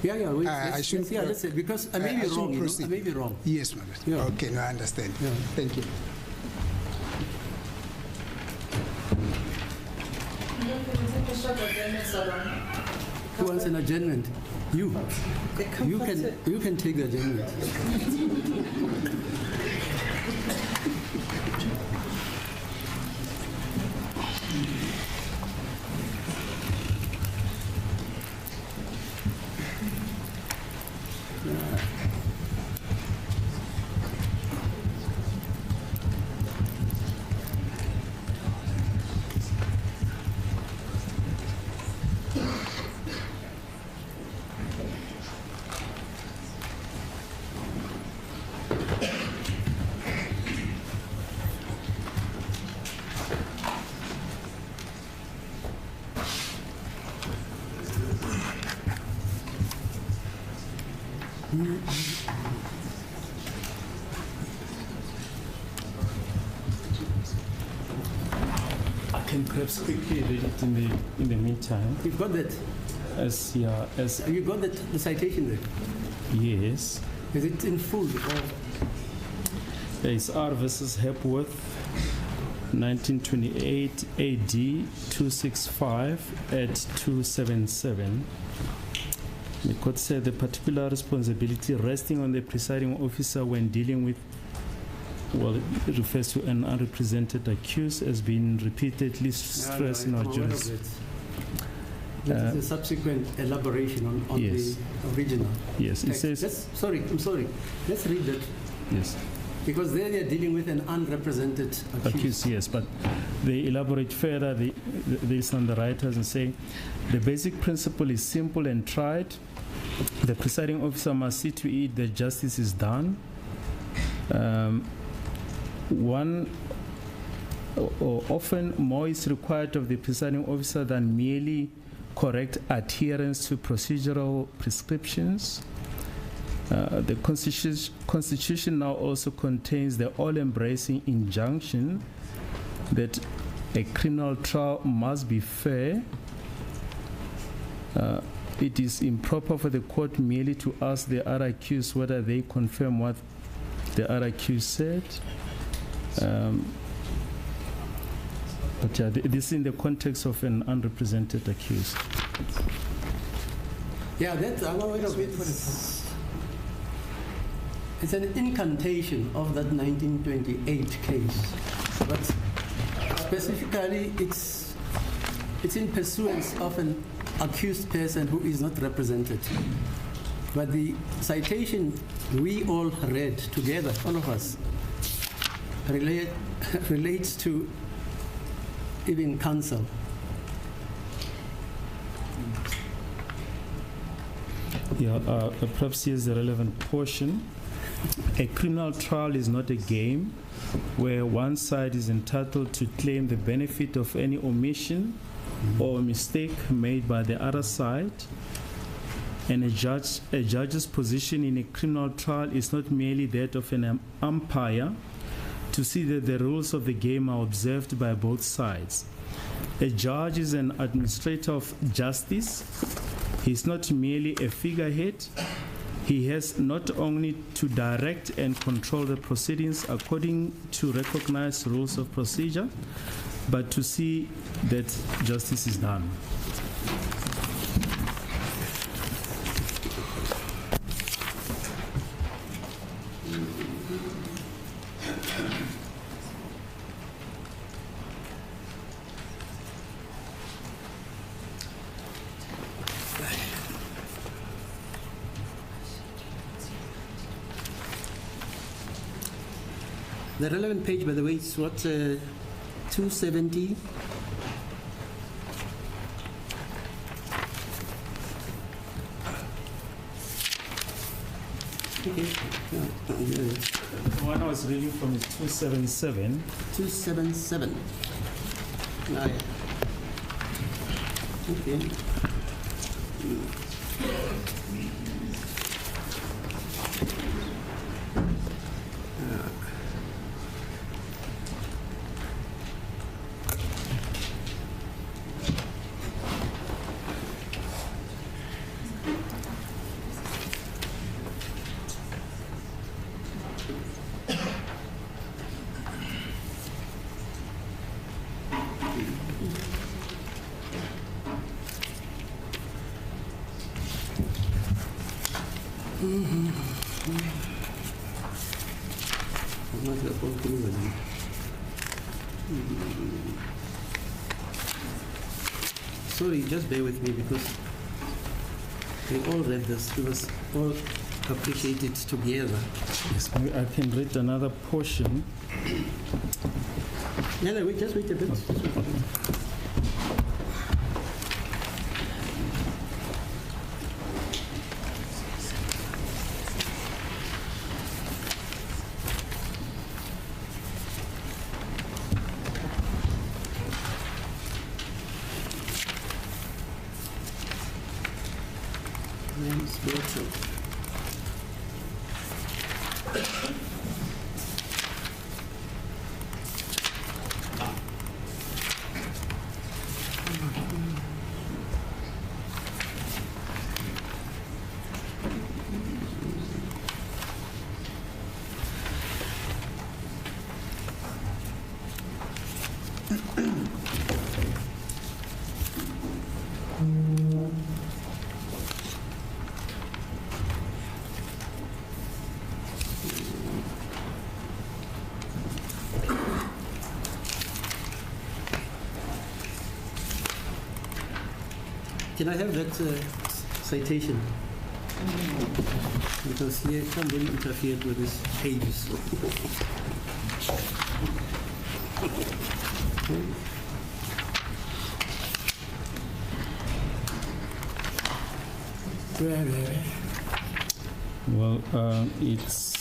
wait, let's say, because I may be wrong. I may be wrong. Yes, ma'am. Yeah. Okay, no, I understand. Yeah. Thank you. Who wants an adjournment? You can take the adjournment. I can perhaps quickly read it in the meantime. You've got that? Have you got the citation there? Yes. Is it in full? It's R versus Hepworth, 1928 AD 265 at 277. The court said the particular responsibility resting on the presiding officer when dealing with, well, it refers to an unrepresented accused as being repeatedly stressed in our jurisdiction. That is a subsequent elaboration on yes. The original. Yes, it says. I'm sorry. Let's read that. Yes. Because there they are dealing with an unrepresented accused. Yes, but they elaborate further this on the writers and say the basic principle is simple and tried. The presiding officer must see to it that justice is done. Often more is required of the presiding officer than merely correct adherence to procedural prescriptions. The Constitution now also contains the all-embracing injunction that a criminal trial must be fair. It is improper for the court merely to ask the other accused whether they confirm what the other accused said. But this is in the context of an unrepresented accused. Yeah, that's another way of it. It's an incantation of that 1928 case, but specifically it's in pursuance of an accused person who is not represented. But the citation we all read together, all of us, relates to even counsel. Perhaps here's the relevant portion. A criminal trial is not a game where one side is entitled to claim the benefit of any omission or mistake made by the other side. And a judge's position in a criminal trial is not merely that of an umpire to see that the rules of the game are observed by both sides. A judge is an administrator of justice. He is not merely a figurehead. He has not only to direct and control the proceedings according to recognized rules of procedure, but to see that justice is done. The relevant page, by the way, is what, 270? Okay. The one I was reading from is 277. 277. Ah, yeah. Okay. Sorry, just bear with me because we all read this. We must all appreciate it together. Yes, I can read another portion. No, wait, just wait a bit. Just wait a bit. Can I have that citation? Because here somebody interfered with these pages. Well, it's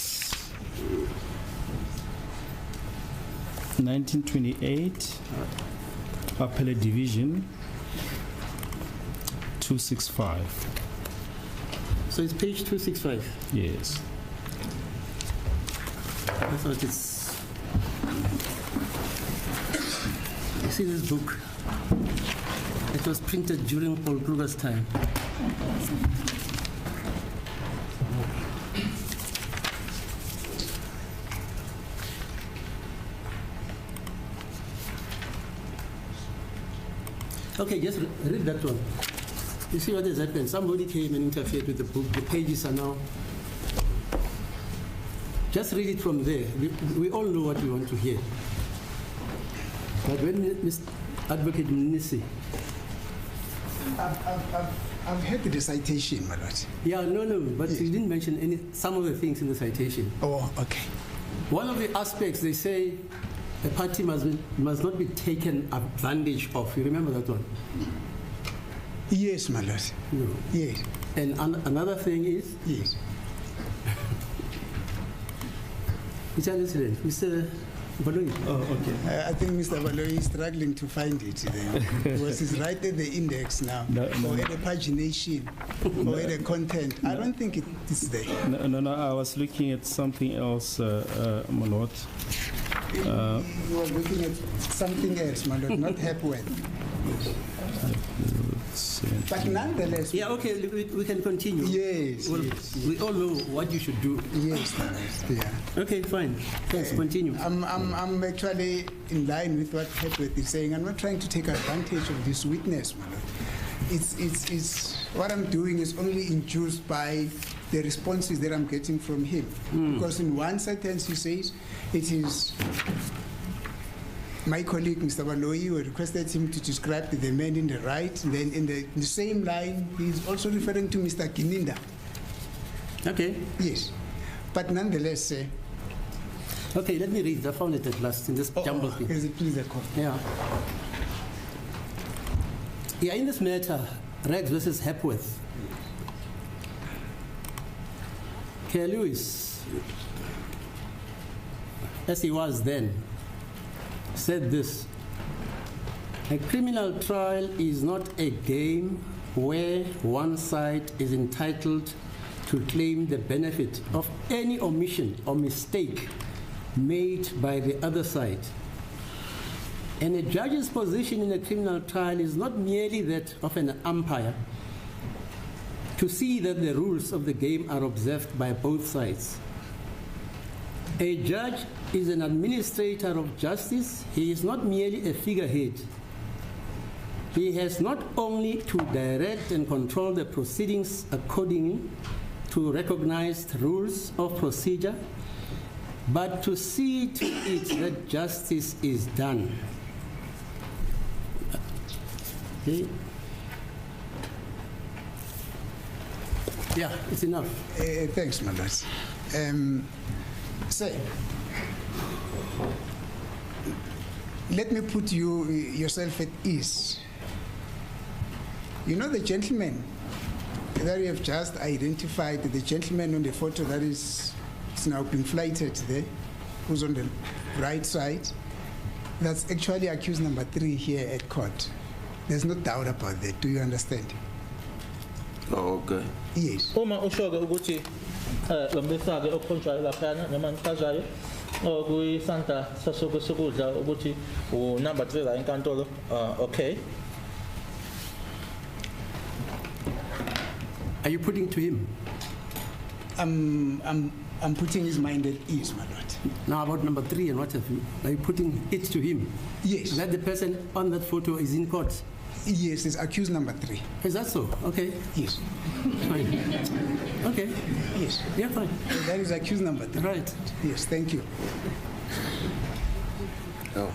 1928 Appellate Division 265. So it's page 265. Yes. I thought it's. You see this book? It was printed during Paul Kruger's time. Okay, just read that one. You see what has happened? Somebody came and interfered with the book. The pages are now. Just read it from there. We all know what we want to hear. But when Mr. Advocate Mnisi. I've heard the citation, my lord. Yeah, no, but yes. He didn't mention some of the things in the citation. Oh, okay. One of the aspects, they say a party must not be taken advantage of. You remember that one? Yes, my lord. No. Yes. And another thing is? Yes. Mr. Baloyi. Oh, okay. I think Mr. Baloyi is struggling to find it then, because it's right at the index now, No, or at the pagination, or at the content. I don't think it is there. No, I was looking at something else, my lord. You were looking at something else, my lord, not Hepworth. But nonetheless, Yeah, okay, we can continue. yes, Well, yes, we all know what you should do. yes, my lord, yeah. Okay, fine. Let's continue. I'm actually in line with what Hepworth is saying. I'm not trying to take advantage of this witness, my lord. It's what I'm doing is only induced by the responses that I'm getting from him. Because in one sentence he says it is my colleague Mr. Baloyi who requested him to describe the man in the right. And then in the same line he's also referring to Mr. Kininda. Okay. Yes, but nonetheless, Okay, let me read. I found it at last in this jumble thing. is it please the court? Yeah. Yeah, in this matter, Rex versus Hepworth, Kerr Lewis, as he was then, said this: a criminal trial is not a game where one side is entitled to claim the benefit of any omission or mistake made by the other side. And a judge's position in a criminal trial is not merely that of an umpire to see that the rules of the game are observed by both sides. A judge is an administrator of justice. He is not merely a figurehead. He has not only to direct and control the proceedings according to recognized rules of procedure, but to see to it that justice is done. Okay. Yeah, it's enough. Thanks, my lord. Say, let me put yourself at ease. You know the gentleman that you have just identified, the gentleman on the photo that is now being flighted there, who's on the right side, that's actually accused number 3 here at court. There's no doubt about that. Do you understand? Oh, okay. Yes. Uma ushoke ukuthi lo mbesake okhonjwayo laphana noma nichazayo kuyisandla sasuku sokudla ukuthi number 3 la enkantolo okay. Are you putting to him? I'm putting his mind at ease, my lord. Now about number 3 and what have you? Are you putting it to him? Yes. That the person on that photo is in court? Yes, it's accused number 3. Is that so? Okay. Yes. Fine. Okay. Yes. Yeah, fine. That is accused number 3. Right. Yes, thank you. Oh.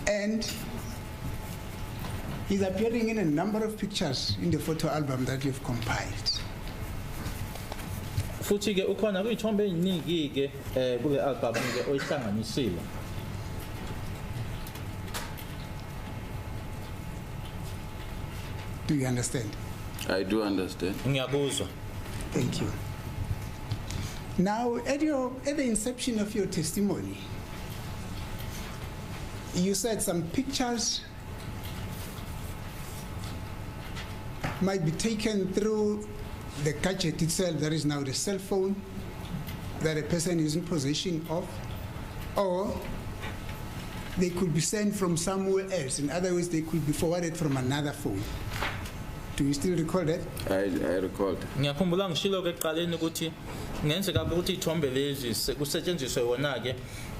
And he's appearing in a number of pictures in the photo album that you've compiled. Futhi ke ukhona kuyithombe eziningi ke kule album ke oyihlanganisile. Do you understand? I do understand. Ngiyakuzwa. Thank you. Now, at the inception of your testimony, you said some pictures might be taken through the gadget itself, that is now the cell phone that a person is in possession of, or they could be sent from somewhere else. In other words, they could be forwarded from another phone. Do you still recall that? I recalled. Ngiyakhumbula ngishilo ke eqaleni ukuthi ngenzeka ukuthi ithombe lezi kusetshenziswe wona ke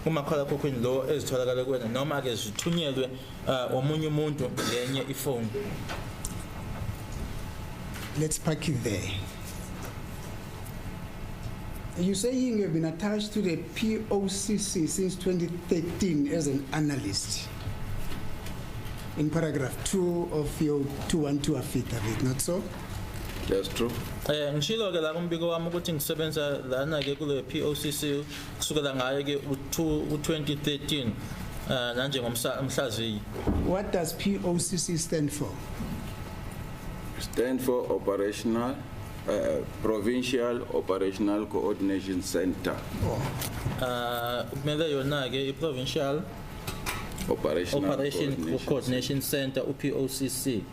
umakhala kokweni lo ezitholakala kuwena noma ke zithunyelwe omunye umuntu ngenye ifone. Let's park it there. You're saying you've been attached to the POCC since 2013 as an analyst. In paragraph 2 of your 212 affidavit, not so? That's true. Ngishilo ke la kumbiko wami ukuthi ngisebenza lana ke kule POCC kusukela ngaye ke u2013 nanje ngomhlaziyi. What does POCC stand for? Stand for operational Provincial Operational Coordination Center. kumele yona ke i-provincial Operational operation coordination center uPOCC.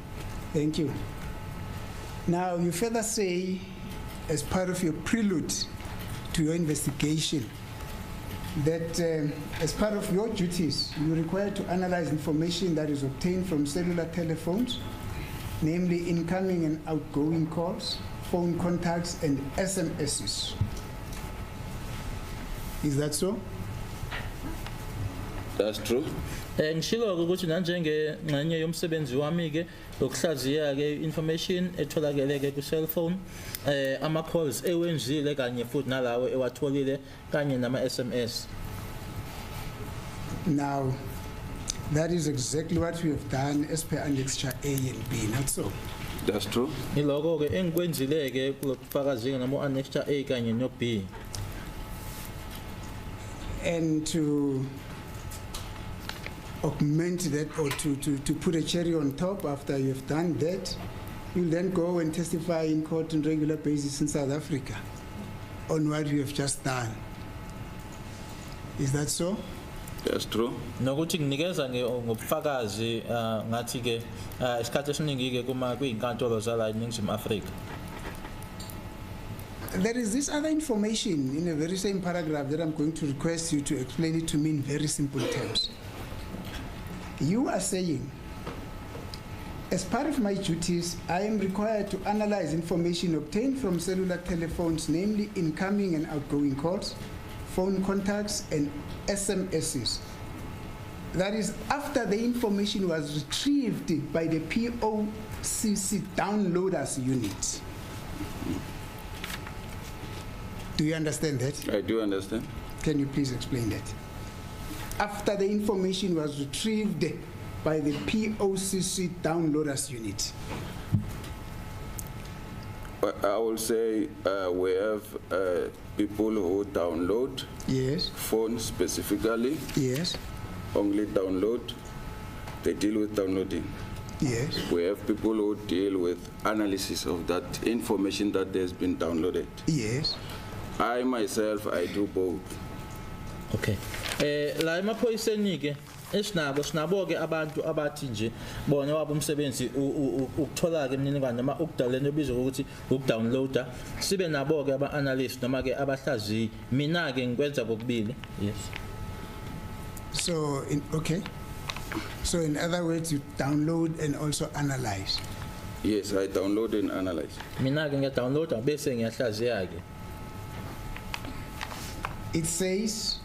Thank you. Now, you further say, as part of your prelude to your investigation, that as part of your duties, you are required to analyze information that is obtained from cellular telephones, namely incoming and outgoing calls, phone contacts, and SMSs. Is that so? That's true. Ngishilo ukuthi nanjenge ngxenye yomsebenzi wami ke ukuhlaziya ke information etholakele ke ku cell phone ama calls ewenzile kanye futhi nalawo ewatholile kanye nama SMS. Now, that is exactly what we have done as per Annexure A and B, not so? That's true. Iloko ke engikwenzile ke kulokufakazile namo Annexure A kanye no B. And to augment that, or to put a cherry on top after you've done that, you'll then go and testify in court on a regular basis in South Africa on what you have just done. Is that so? That's true. Nokuthi nginikeza ngobufakazi ngathi ke isikhathi esiningi ke kuma kuyinkantolo zala eNingizimu Afrika. There is this other information in a very same paragraph that I'm going to request you to explain it to me in very simple terms. You are saying, as part of my duties, I am required to analyze information obtained from cellular telephones, namely incoming and outgoing calls, phone contacts, and SMSs. That is after the information was retrieved by the POCC downloaders unit. Do you understand that? I do understand. Can you please explain that? After the information was retrieved by the POCC downloaders unit. I will say we have people who download Yes, phones specifically, yes, only download. They deal with downloading. yes. We have people who deal with analysis of that information that has been downloaded. Yes. I myself, I do both. Okay. La emaphoyiseni ke sinabo ke abantu abathi nje bona wabo umsebenzi ukuthola ke imininingwane noma ukudalena ebizwa ukuthi ukudownloada sibe nabo ke aba analyst noma ke abahlaziyi mina ke ngikwenza kokubili. Yes. So, okay. So, in other words, you download and also analyze. Yes, I download and analyze. Mina ke ngiyadownloada bese ngiyahlaziya ke. It says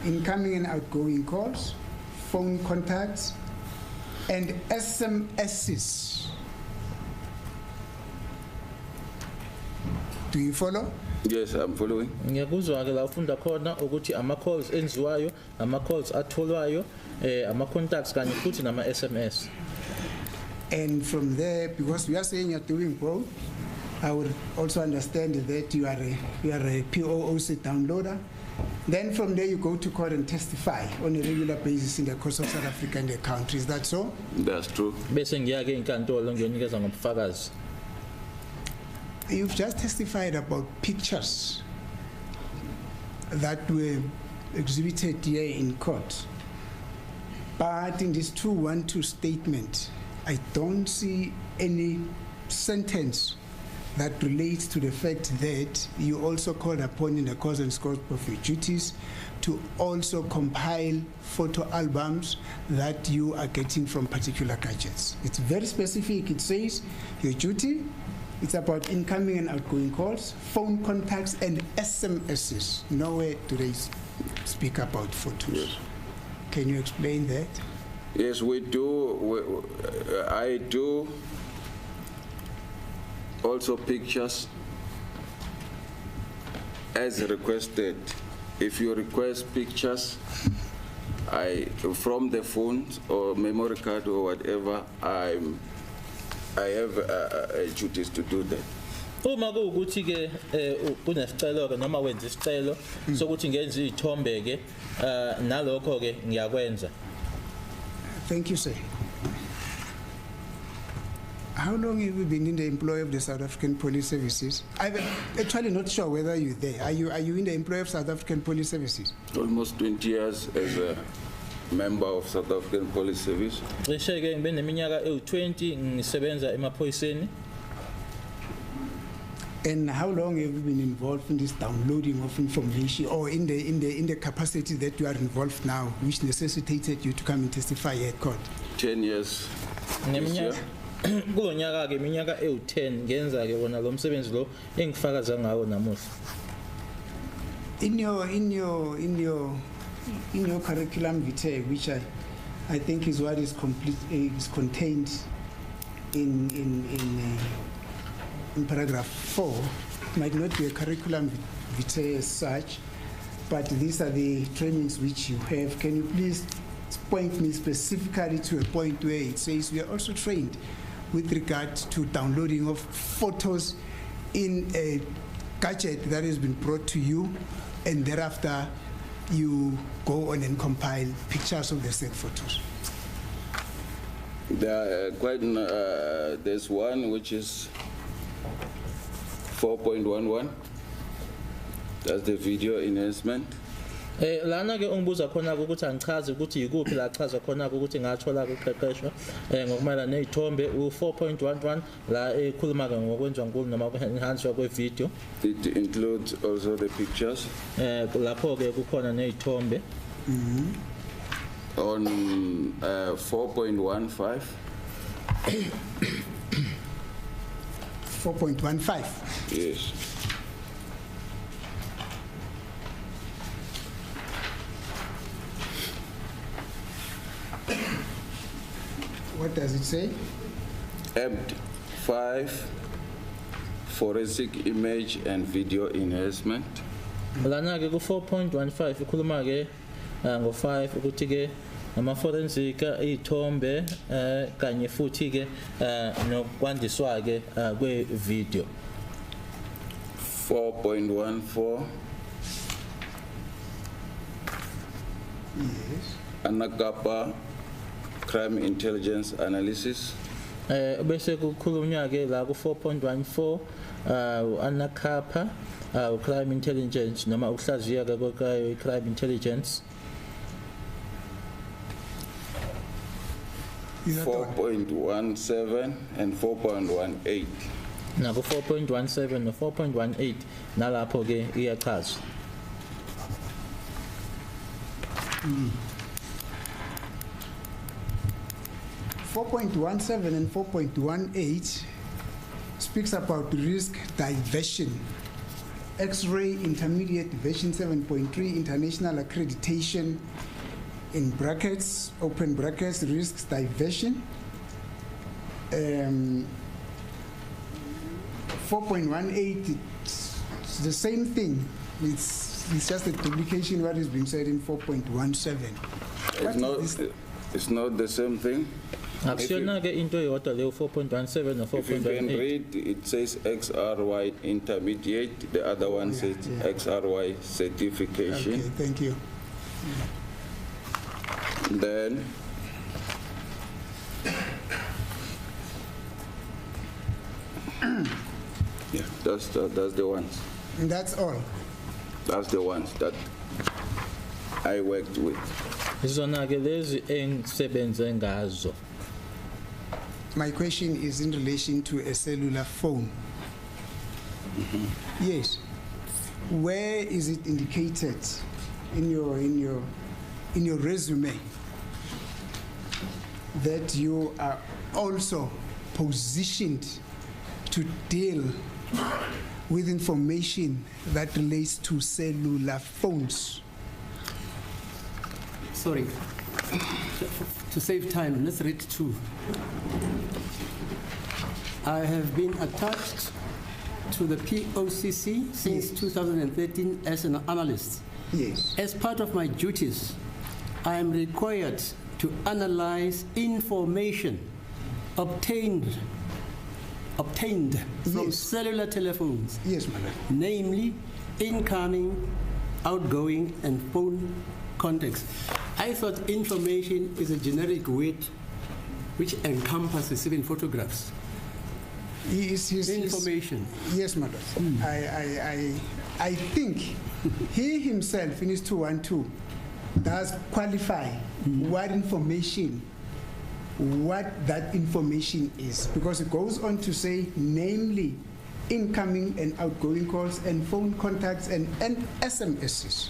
incoming and outgoing calls, phone contacts, and SMSs. Do you follow? Yes, I'm following. Ngiyakuzwa ke la ufunda khona ukuthi ama calls enziwayo, ama calls atholwayo, ama contacts kanye futhi nama SMS. And from there, because we are saying you're doing both, I would also understand that you are a POOC downloader. Then from there you go to court and testify on a regular basis in the course of South Africa and the country. Is that so? That's true. Bese ngiya ke inkantolo ngiyonikeza ngobufakazi. You've just testified about pictures that were exhibited here in court. But in this 212 statement, I don't see any sentence that relates to the fact that you also called upon in the course and scope of your duties to also compile photo albums that you are getting from particular gadgets. It's very specific. It says your duty, it's about incoming and outgoing calls, phone contacts, and SMSs. Nowhere do they speak about photos. Yes. Can you explain that? Yes, we do. I do also pictures as requested. If you request pictures, from the phones or memory card or whatever, I have duties to do that. Uma kuukuthi ke kunesicelo ke noma wenza isicelo sokuthi ngenze izithombe ke nalokho ke ngiyakwenza. Thank you, sir. How long have you been in the employ of the South African Police Services? I'm actually not sure whether you're there. Are you in the employ of South African Police Services? Almost 20 years as a member of South African Police Service. Cishe-ke ngibe neminyaka ewu-20 ngisebenza emaphoyiseni. And how long have you been involved in this downloading of information, or in the capacity that you are involved now, which necessitated you to come and testify at court? 10 years. this year. Kulo nyaka-ke iminyaka ewu-10 ngenza-ke wona lo msebenzi lo engifakaza ngawo namuhla. In your curriculum vitae, which I think is what is contained in paragraph 4, it might not be a curriculum vitae as such, but these are the trainings which you have. Can you please point me specifically to a point where it says we are also trained with regard to downloading of photos in a gadget that has been brought to you, and thereafter you go on and compile pictures of the said photos? There are there's one which is 4.11. That's the video enhancement. Lana-ke ungibuza khona-ke ukuthi angichaze ukuthi yikuphi la chaza khona-ke ukuthi ngathola-ke uqeqesho ngokumayelana ney'thombe u-4.11 la ekhuluma-ke ngokwenziwa nkulu noma ukuhanjiswa kwe-video. It includes also the pictures. Lapho-ke kukhona ney'thombe. On 4.15. 4.15. Yes. What does it say? Apt 5 forensic image and video enhancement. Lana-ke ku-4.15 ikhuluma-ke ngo-5 ukuthi-ke ama-forensic iy'thombe kanye futhi-ke nokwandiswa-ke kwe-video. 4.14. Yes. Anakapa crime intelligence analysis. Bese kukhulunywa-ke la ku-4.14 anakapa crime intelligence noma ukuhlaziya-ke kwe-crime intelligence. 4.17 and 4.18. Na ku-4.17 no-4.18 nalapho-ke iyachazwa. 4.17 and 4.18 speaks about risk diversion. X-ray intermediate version 7.3 international accreditation in brackets, open brackets, risks diversion. 4.18, it's the same thing. It's just a duplication what is being said in 4.17. It's not the same thing. If you can read, it says XRY intermediate, the other one says XRY certification. Okay, thank you. Then yeah, that's the ones. And that's all. That's the ones that I worked with. My question is in relation to a cellular phone. Yes. Where is it indicated in your resume that you are also positioned to deal with information that relates to cellular phones? Sorry. To save time, let's read two. I have been attached to the POCC since 2013 as an analyst. Yes. As part of my duties, I am required to analyze information obtained from cellular telephones. Yes, madam. Namely, incoming, outgoing, and phone contacts. I thought information is a generic word which encompasses even photographs. Information. Yes, madam. I think he himself in his 212 does qualify what that information is, because it goes on to say, namely, incoming and outgoing calls and phone contacts and SMSs.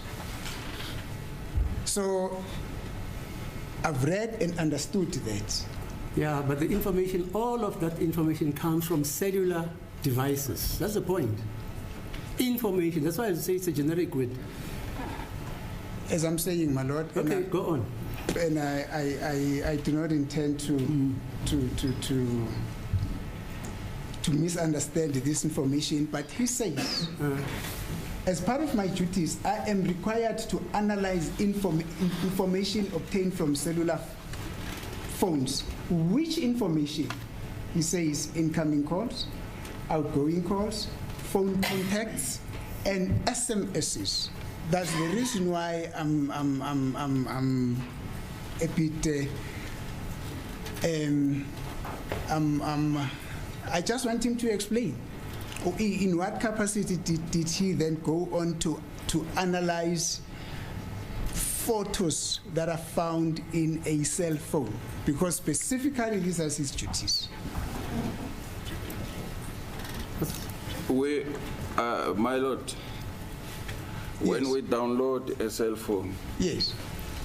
So I've read and understood that. Yeah, but the information, all of that information comes from cellular devices. That's the point. Information, that's why I say it's a generic word. As I'm saying, my lord. Okay, go on. And I do not intend to misunderstand this information, but he says, as part of my duties, I am required to analyze information obtained from cellular phones. Which information? He says incoming calls, outgoing calls, phone contacts, and SMSs. That's the reason why I'm a bit. I just want him to explain. In what capacity did he then go on to analyze photos that are found in a cell phone? Because specifically these are his duties. My lord, when we download a cell phone, yes,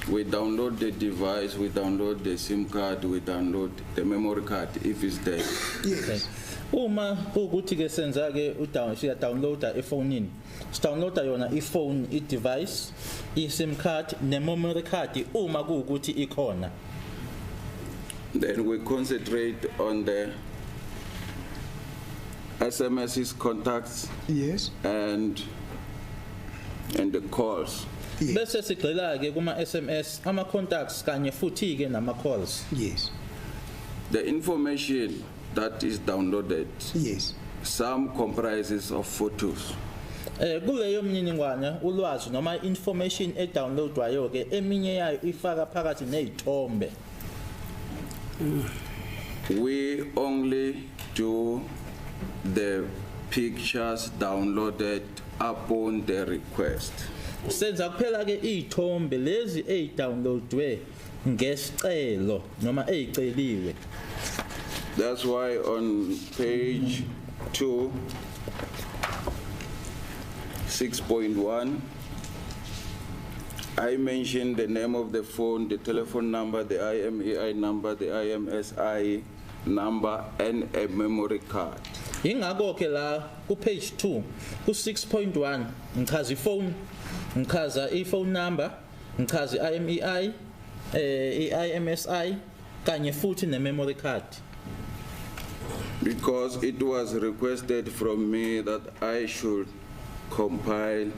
we download the device, we download the SIM card, we download the memory card if it's there. yes. Uma ukuthi ke senza ke downloada efonini. Downloada yona iphone, i-device, i-SIM card, ne-memory card uma ukuthi ikhona. Then we concentrate on the SMS's contacts, Yes. and the calls. Bese sigxila ke kuma SMS, ama contacts kanye futhi ke nama calls. Yes. The information that is downloaded, Yes. some comprises of photos. Kuleyo mniningwane ulwazi noma information edownloadwayo ke eminye yayo ifaka phakathi nezithombe. We only do the pictures downloaded upon the request. Senza kuphela ke izithombe lezi ezidownloadwe ngesicelo noma eziceliwe. That's why on page 2, 6.1, I mentioned the name of the phone, the telephone number, the IMEI number, the IMSI number, and a memory card. Ingakho ke la ku page 2 ku 6.1 ngichaza iphone, ngichaza iphone number, ngichaza IMEI, IMSI kanye futhi ne memory card. Because it was requested from me that I should compile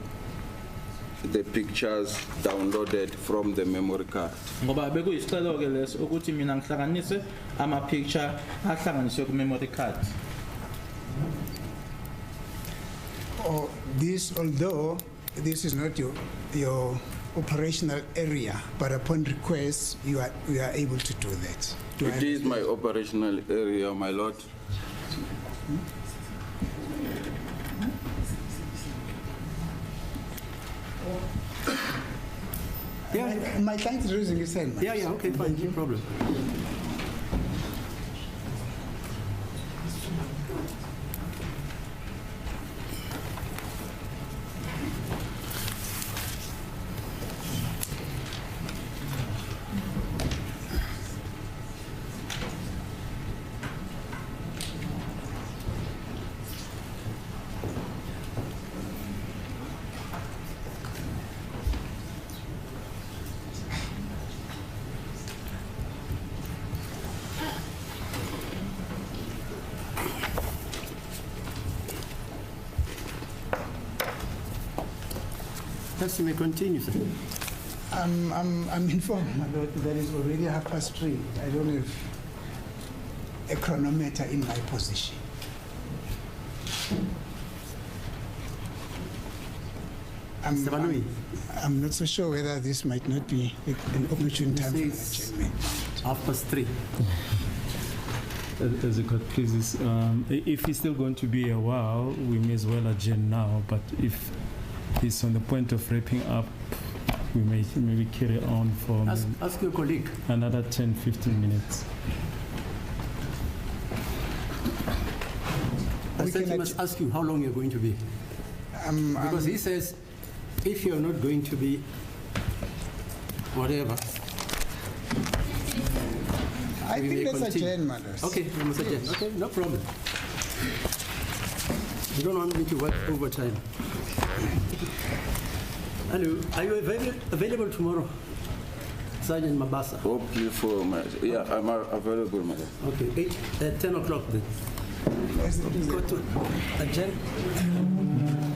the pictures downloaded from the memory card. Ngoba bekuyisicelo ke leso ukuthi mina ngihlanganise ama picture ahlanganiswe ku memory card. Although this is not your operational area, but upon request you are able to do that. It is my operational area, my lord. Yeah, my client is raising his hand. Yeah, okay, fine, no problem. Yes, you may continue, sir. I'm informed, my lord, that it's already 3:30. I don't have a chronometer in my position. I'm not so sure whether this might not be an opportune time for the chairman. 3:30. as the court pleases. If it's still going to be a while, we may as well adjourn now. But if he's on the point of wrapping up, we may maybe carry on for Ask your colleague. another 10-15 minutes. I We said he can must ask you how long you're going to be. Because he says, if you're not going to be whatever. I we may think let's continue. adjourn, Matters. Okay, we must adjourn. Okay, no problem. You don't want me to work overtime. Hello, are you available tomorrow? Sergeant Mabasa. Hopefully for my, yeah, I'm available, madam. Okay, 10 o'clock then. Yes, Go to adjourn.